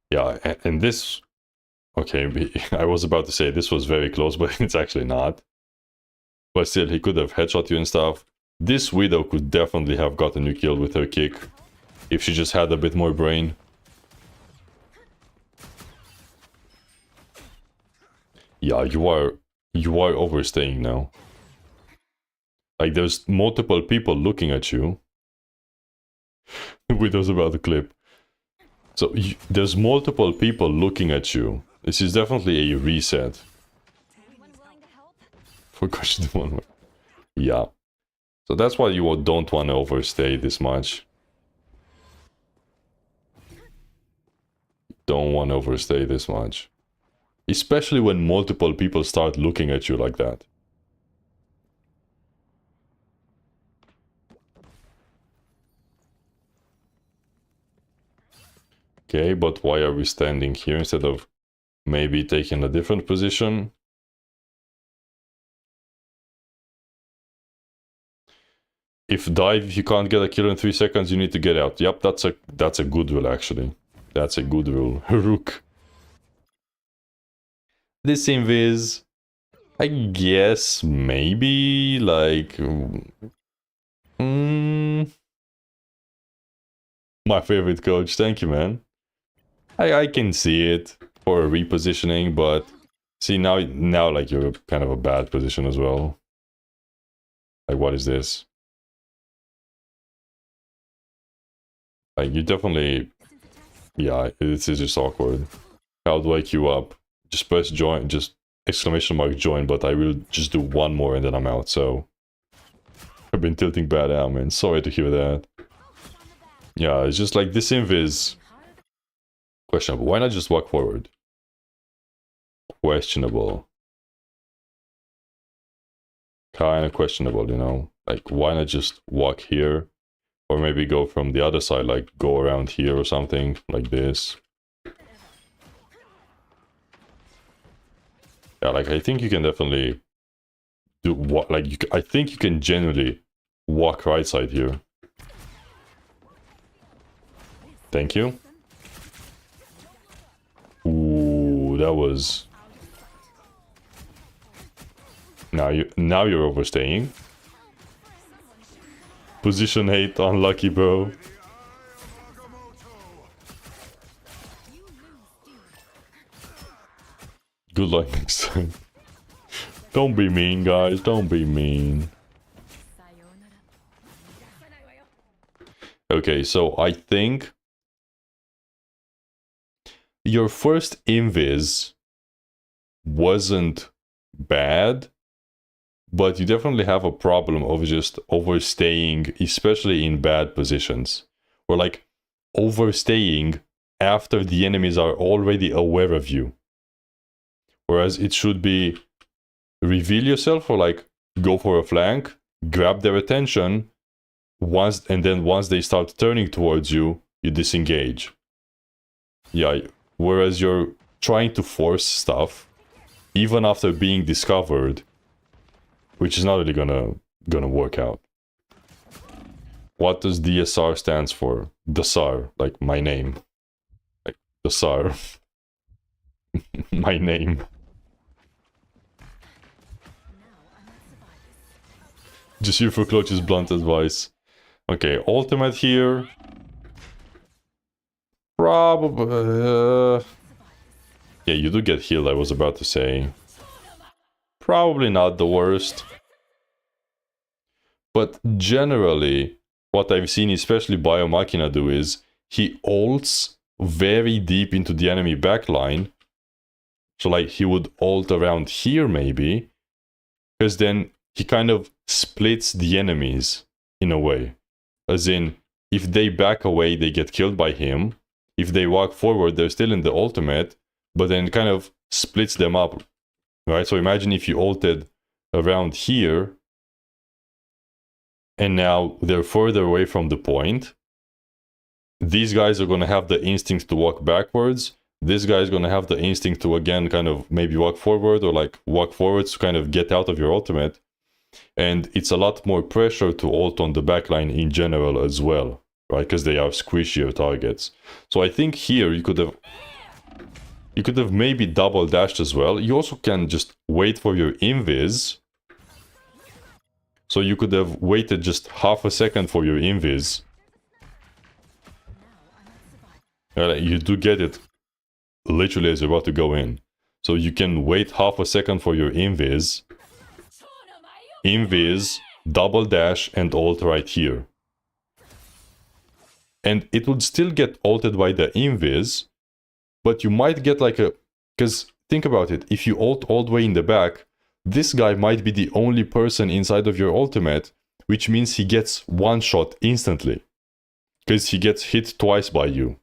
Yeah, and this... Okay, I was about to say this was very close, but it's actually not. But still, he could have headshot you and stuff. This widow could definitely have gotten you killed with her kick. If she just had a bit more brain. Yeah, you are overstaying now. Like, there's multiple people looking at you. Widow's about to clip. So, there's multiple people looking at you. This is definitely a reset. For question 1. Yeah. So that's why you don't want to overstay this much. don't want to overstay this much. Especially when multiple people start looking at you like that. Okay, but why are we standing here instead of maybe taking a different position? If dive, you can't get a kill in 3 seconds, you need to get out. Yep, that's a good rule actually. That's a good rule. Rook. This invis, I guess maybe like my favorite coach. Thank you, man. I can see it for a repositioning, but see now like you're kind of a bad position as well. Like what is this? Like you definitely, yeah, this is just awkward. How do I queue up? Just press join, just exclamation mark join, but I will just do one more and then I'm out, so. I've been tilting bad out, man. Sorry to hear that. Yeah, it's just like this invis. Questionable. Why not just walk forward? Questionable. Kind of questionable, you know? Like, why not just walk here? Or maybe go from the other side, like go around here or something, like this. Yeah, like I think you can definitely do what, like I think you can generally walk right side here. Thank you. Ooh, that was. Now you're overstaying. Position 8, unlucky, bro. Good luck next time. Don't be mean, guys. Don't be mean. Okay, so I think your first invis wasn't bad, but you definitely have a problem of just overstaying, especially in bad positions. Or like overstaying after the enemies are already aware of you. Whereas it should be reveal yourself or like go for a flank, grab their attention, and then once they start turning towards you, you disengage. Yeah, whereas you're trying to force stuff, even after being discovered, which is not really gonna work out. What does DSR stands for? Dasar, like my name. Like Dasar. My name. Just here for Clutch's blunt advice. Okay, ultimate here. Probably. Yeah, you do get healed, I was about to say. Probably not the worst. But generally, what I've seen, especially Biomachina do, is he ults very deep into the enemy backline. So like he would ult around here maybe, because then he kind of splits the enemies in a way. As in, if they back away, they get killed by him. If they walk forward, they're still in the ultimate, but then kind of splits them up. Right? So imagine if you ulted around here, and now they're further away from the point. These guys are going to have the instinct to walk backwards. This guy is going to have the instinct to again kind of maybe walk forward or like walk forwards to kind of get out of your ultimate. And it's a lot more pressure to ult on the backline in general as well, right? Because they are squishier targets. So I think here you could have maybe double dashed as well. You also can just wait for your invis. So you could have waited just half a second for your invis. You do get it literally as you're about to go in. So you can wait half a second for your invis. Invis, double dash, and ult right here. And it would still get ulted by the invis, but you might get like a... Because think about it, if you ult all the way in the back, this guy might be the only person inside of your ultimate, which means he gets one shot instantly. Because he gets hit twice by you.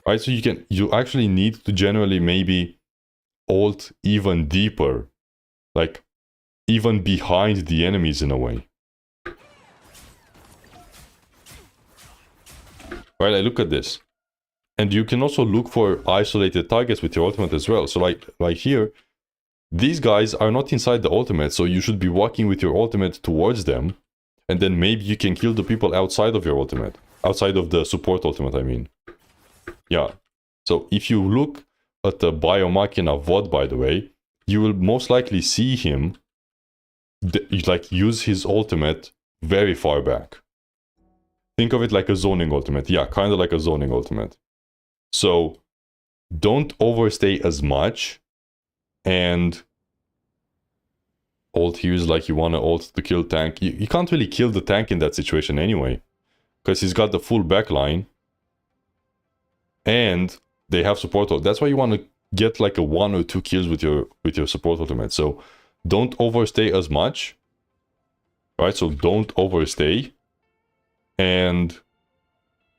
right? So you actually need to generally maybe ult even deeper, like even behind the enemies in a way. Right, I look at this. And you can also look for isolated targets with your ultimate as well. So like here, these guys are not inside the ultimate, so you should be walking with your ultimate towards them. And then maybe you can kill the people outside of your ultimate. Outside of the support ultimate, I mean. Yeah. So if you look at the Biomachina VOD, by the way, you will most likely see him like use his ultimate very far back. Think of it like a zoning ultimate. Yeah, kind of like a zoning ultimate. So don't overstay as much, and ult here is like you want to ult to kill tank. You can't really kill the tank in that situation anyway, because he's got the full backline and they have support ult. That's why you want to get like a 1 or 2 kills with your support ultimate. So don't overstay as much, right? So don't overstay, and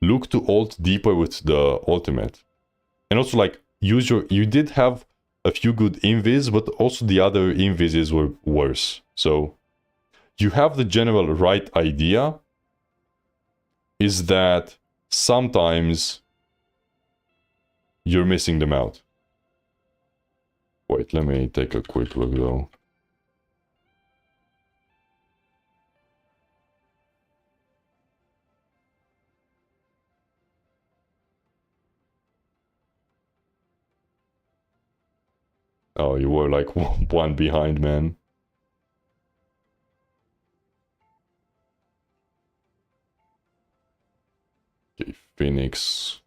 look to ult deeper with the ultimate. And also like use your, you did have a few good invis, but also the other invises were worse. So you have the general right idea, is that sometimes you're missing them out. Wait, let me take a quick look though. Oh, you were like one behind, man. Okay, Phoenix.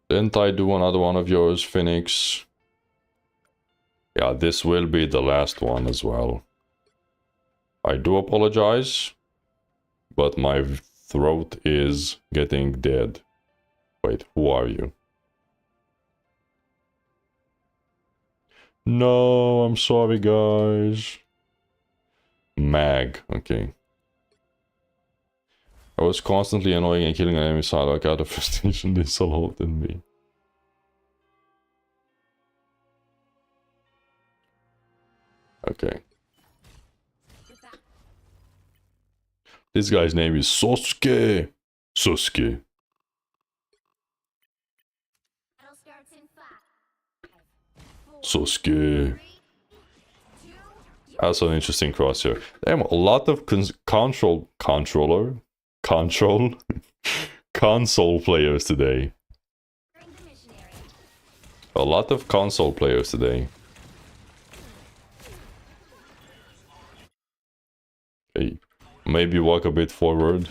Didn't I do another one of yours, Phoenix? Yeah, this will be the last one as well. I do apologize, but my throat is getting dead. Wait, who are you? No, I'm sorry, guys. Mag, okay. I was constantly annoying and killing an enemy Psylock out of frustration. They assaulted me. Okay. This guy's name is Sosuke. Sosuke. Sosuke. That's an interesting crosshair. Damn, a lot of console players today. A lot of console players today. Okay, maybe walk a bit forward.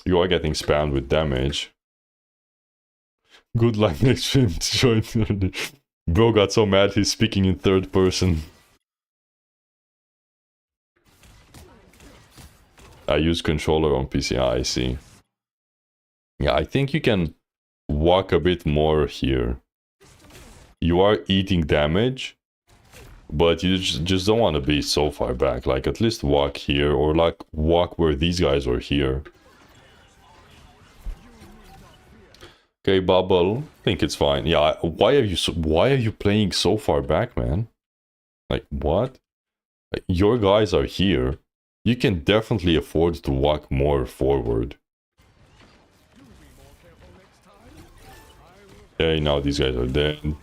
You are getting spammed with damage. Good luck next stream to join. Bro got so mad he's speaking in third person. I use controller on PC, I see. Yeah, I think you can walk a bit more here. You are eating damage, but you just don't want to be so far back. Like, at least walk here, or like walk where these guys are here. Okay, Bubble, I think it's fine. Yeah, why are you playing so far back, man? Like, what? Like, your guys are here. You can definitely afford to walk more forward. Okay, now these guys are dead.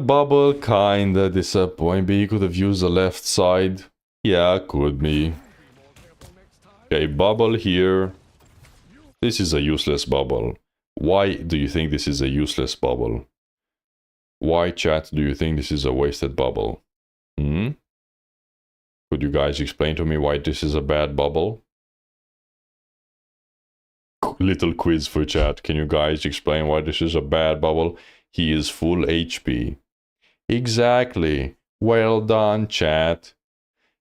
Bubble kinda disappointing. Maybe you could have used the left side. Yeah, could be. Okay, Bubble here. This is a useless bubble. Why do you think this is a useless bubble? Why, chat, do you think this is a wasted bubble? Hmm? Could you guys explain to me why this is a bad bubble? Little quiz for chat. Can you guys explain why this is a bad bubble? He is full HP. Exactly. Well done, chat.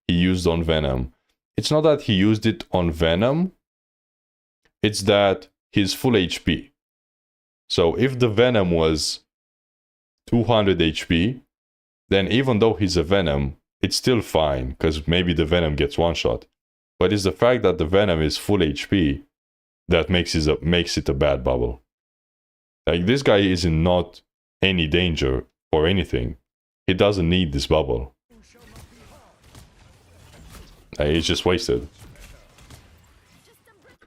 He used on Venom. It's not that he used it on Venom. It's that he's full HP. So if the Venom was 200 HP, then even though he's a Venom, it's still fine, because maybe the Venom gets one shot. But it's the fact that the Venom is full HP that makes it a bad bubble. Like, this guy is in not any danger or anything. He doesn't need this bubble. It's just wasted.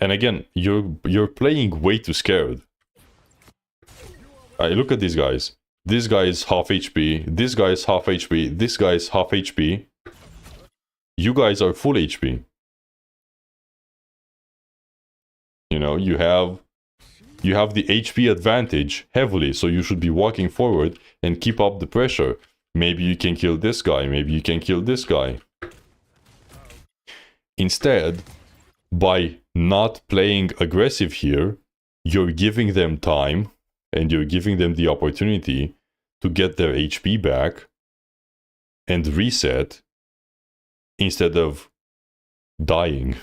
And again, you're playing way too scared. Look at these guys. This guy is half HP. This guy is half HP. This guy is half HP. You guys are full HP. You know, you have the HP advantage heavily, so you should be walking forward and keep up the pressure. Maybe you can kill this guy. Maybe you can kill this guy. Instead, by not playing aggressive here, you're giving them time and you're giving them the opportunity to get their HP back and reset instead of dying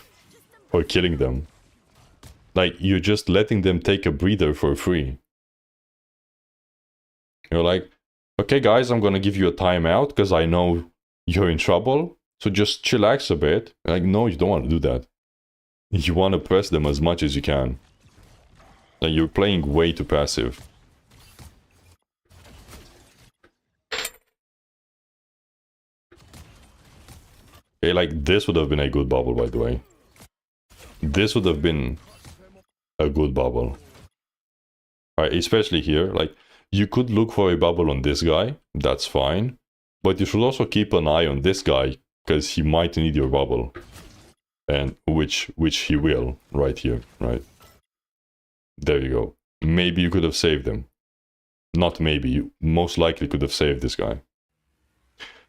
or killing them. Like, you're just letting them take a breather for free. You're like, okay guys, I'm gonna give you a timeout because I know you're in trouble, so just chillax a bit. Like, no, you don't want to do that. You want to press them as much as you can. And you're playing way too passive. Okay, like, this would have been a good bubble, by the way. This would have been a good bubble. Alright, especially here. Like, you could look for a bubble on this guy. That's fine. But you should also keep an eye on this guy, because he might need your bubble. And which he will, right here, right? There you go. Maybe you could have saved him. Not maybe, you most likely could have saved this guy.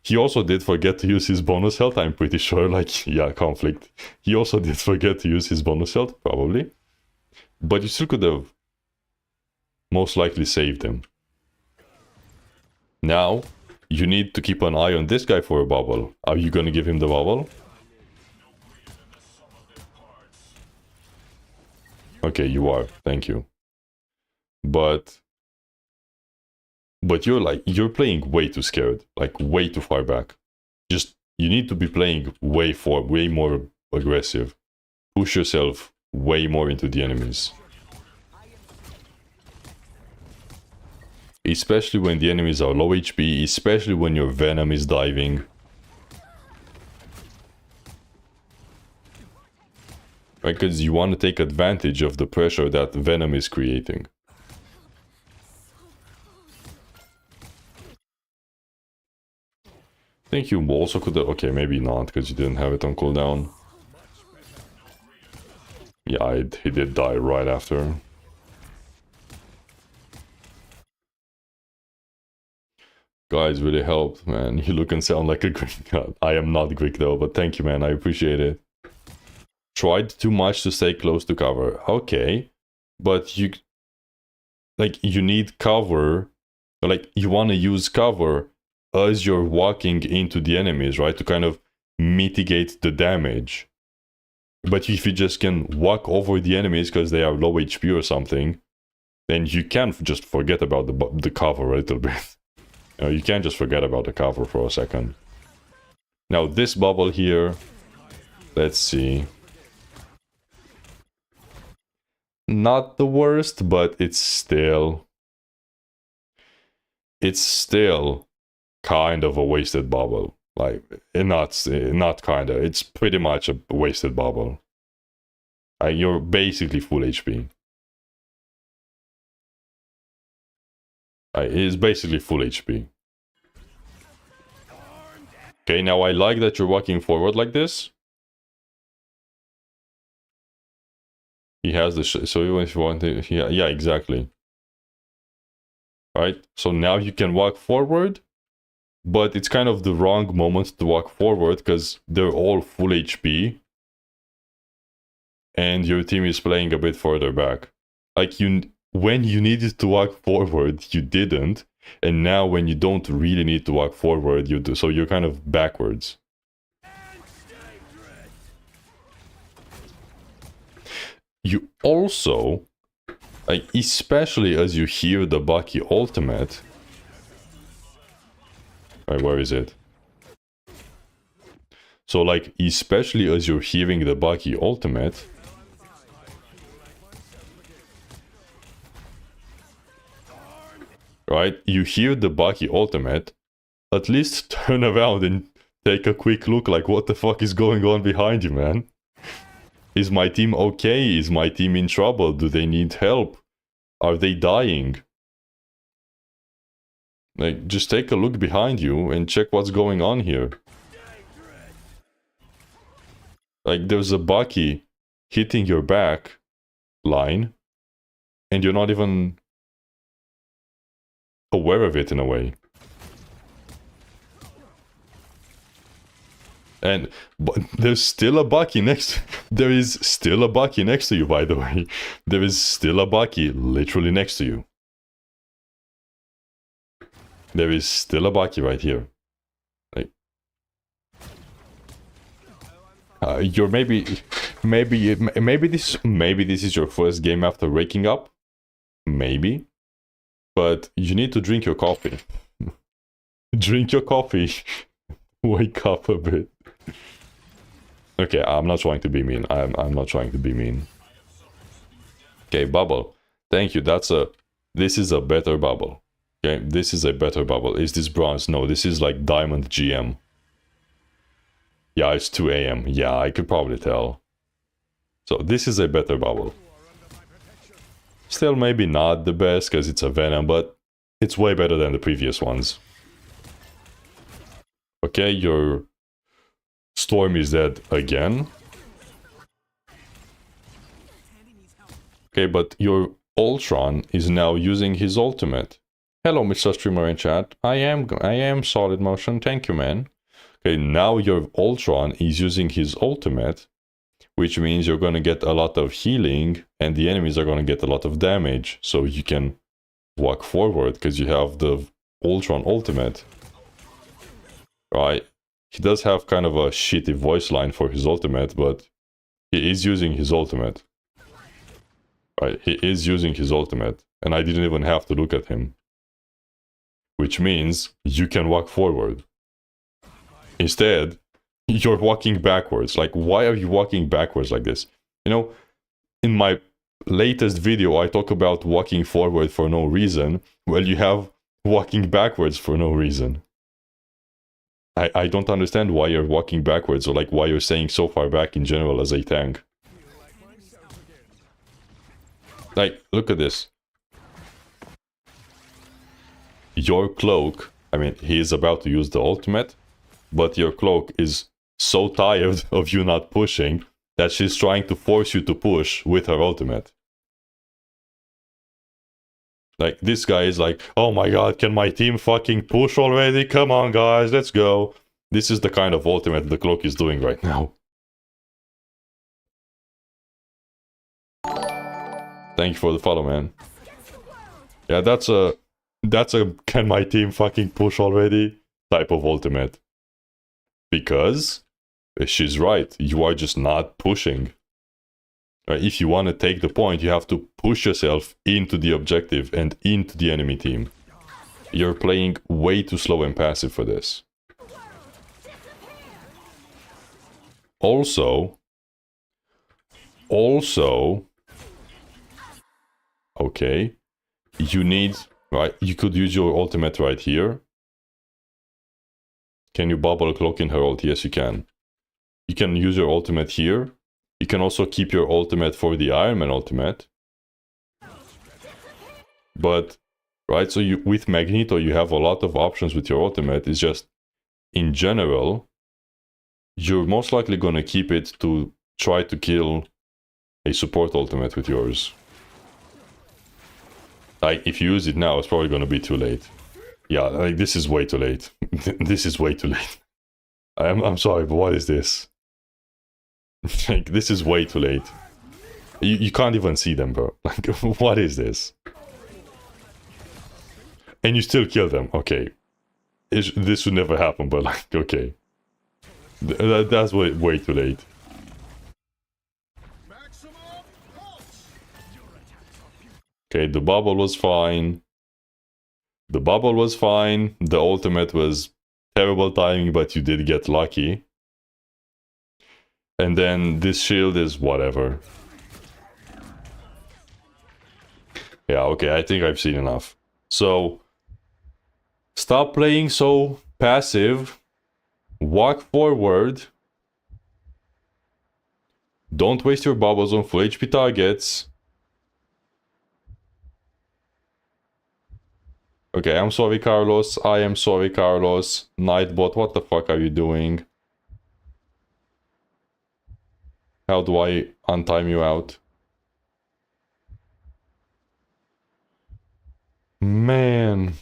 He also did forget to use his bonus health, I'm pretty sure. Like, yeah, conflict. He also did forget to use his bonus health, probably. But you still could have most likely saved him. Now, you need to keep an eye on this guy for a bubble. Are you gonna give him the bubble? Okay, you are. Thank you. But you're playing way too scared. Like, way too far back. Just, you need to be playing way more aggressive. Push yourself way more into the enemies. Especially when the enemies are low HP, especially when your Venom is diving. Because you want to take advantage of the pressure that Venom is creating. I think you also could have... Okay, maybe not, because you didn't have it on cooldown. Yeah, he did die right after. Guys, really helped, man. You look and sound like a Greek. I am not Greek though, but thank you, man. I appreciate it. Tried too much to stay close to cover. Okay, but you need cover. Like, you want to use cover as you're walking into the enemies, right? To kind of mitigate the damage. But if you just can walk over the enemies because they are low HP or something, then you can just forget about the cover a little bit. You know, you can't just forget about the cover for a second. Now this bubble here, let's see. Not the worst, but it's still kind of a wasted bubble. Like, not kinda, it's pretty much a wasted bubble. You're basically full HP. It's basically full HP. Okay, now I like that you're walking forward like this. He has the so even if you want to, yeah, exactly. Right, so now you can walk forward, but it's kind of the wrong moment to walk forward because they're all full HP. And your team is playing a bit further back. Like, when you needed to walk forward, you didn't. And now when you don't really need to walk forward, you do. So you're kind of backwards. You also, like, especially as you hear the Bucky ultimate, Alright, where is it? So, like, especially as you're hearing the Bucky ultimate... Right? You hear the Bucky ultimate, at least turn around and take a quick look, like, what the fuck is going on behind you, man? Is my team okay? Is my team in trouble? Do they need help? Are they dying? Like, just take a look behind you and check what's going on here. Like, there's a Bucky hitting your back line, and you're not even aware of it in a way. And but there's still a Bucky next. There is still a Bucky next to you, by the way. There is still a Bucky literally next to you. There is still a Bucky right here. Like, you're maybe this is your first game after waking up. Maybe, but you need to drink your coffee. Drink your coffee. Wake up a bit. Okay, I'm not trying to be mean. I'm not trying to be mean. Okay, bubble. Thank you. This is a better bubble. Okay, this is a better bubble. Is this bronze? No, this is like diamond GM. Yeah, it's 2 AM. Yeah, I could probably tell. So this is a better bubble. Still maybe not the best because it's a Venom, but it's way better than the previous ones. Okay, your Storm is dead again. Okay, but your Ultron is now using his ultimate. Hello, Mr. Streamer in chat. I am solid motion. Thank you, man. Okay, now your Ultron is using his ultimate, which means you're going to get a lot of healing and the enemies are going to get a lot of damage. So you can walk forward because you have the Ultron ultimate. Right? He does have kind of a shitty voice line for his ultimate, but he is using his ultimate. Right? He is using his ultimate, and I didn't even have to look at him. Which means you can walk forward. Instead, you're walking backwards. Like, why are you walking backwards like this? You know, in my latest video, I talk about walking forward for no reason. Well, you have walking backwards for no reason. I don't understand why you're walking backwards, or like why you're staying so far back in general as a tank. Like, look at this. Your cloak, I mean, he is about to use the ultimate, but your cloak is so tired of you not pushing that she's trying to force you to push with her ultimate. Like, this guy is like, oh my god, can my team fucking push already? Come on, guys, let's go. This is the kind of ultimate the cloak is doing right now. Thank you for the follow, man. Yeah, that's a can my team fucking push already type of ultimate. Because she's right, you are just not pushing. If you want to take the point, you have to push yourself into the objective and into the enemy team. You're playing way too slow and passive for this. Also, okay, you need, right, you could use your ultimate right here. Can you bubble cloak in her ult? Yes, you can. You can use your ultimate here. You can also keep your ultimate for the Iron Man ultimate. But, right, so you, with Magneto, you have a lot of options with your ultimate. It's just, in general, you're most likely going to keep it to try to kill a support ultimate with yours. Like, if you use it now, it's probably going to be too late. Yeah, like, this is way too late. This is way too late. I'm sorry, but what is this? Like, this is way too late. You can't even see them, bro. Like, what is this? And you still kill them. Okay. This would never happen, but like, okay. That's way too late. Okay, the bubble was fine. The bubble was fine. The ultimate was terrible timing, but you did get lucky. And then this shield is whatever. Yeah, okay, I think I've seen enough. So, stop playing so passive. Walk forward. Don't waste your bubbles on full HP targets. Okay, I'm sorry, Carlos. I am sorry, Carlos. Nightbot, what the fuck are you doing? How do I untime you out? Man.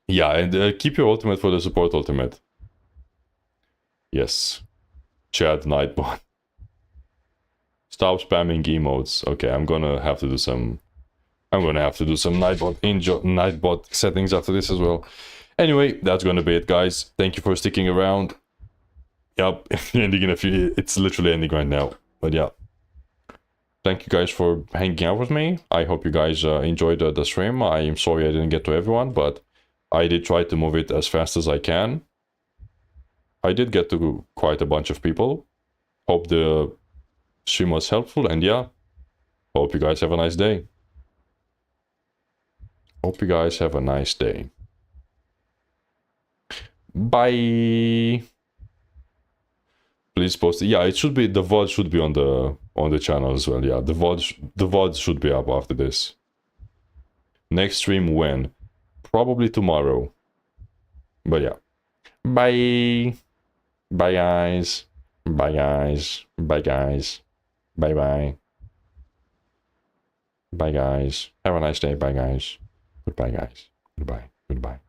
Yeah, and keep your ultimate for the support ultimate. Yes. Chad Nightbot. Stop spamming emotes. Okay, I'm gonna have to do some Nightbot settings after this as well. Anyway, that's gonna be it, guys. Thank you for sticking around. Yep, ending in a few. It's literally ending right now. But yeah. Thank you guys for hanging out with me. I hope you guys enjoyed the stream. I am sorry I didn't get to everyone, but I did try to move it as fast as I can. I did get to quite a bunch of people. Hope the stream was helpful, and yeah, hope you guys have a nice day. Hope you guys have a nice day. Bye. Please post it. Yeah, it should be, the VOD should be on the channel as well. Yeah, the VOD should be up after this. Next stream when? Probably tomorrow. But yeah. Bye. Bye guys. Bye guys. Bye guys. Bye bye. Bye guys. Have a nice day. Bye guys. Goodbye guys. Goodbye. Goodbye.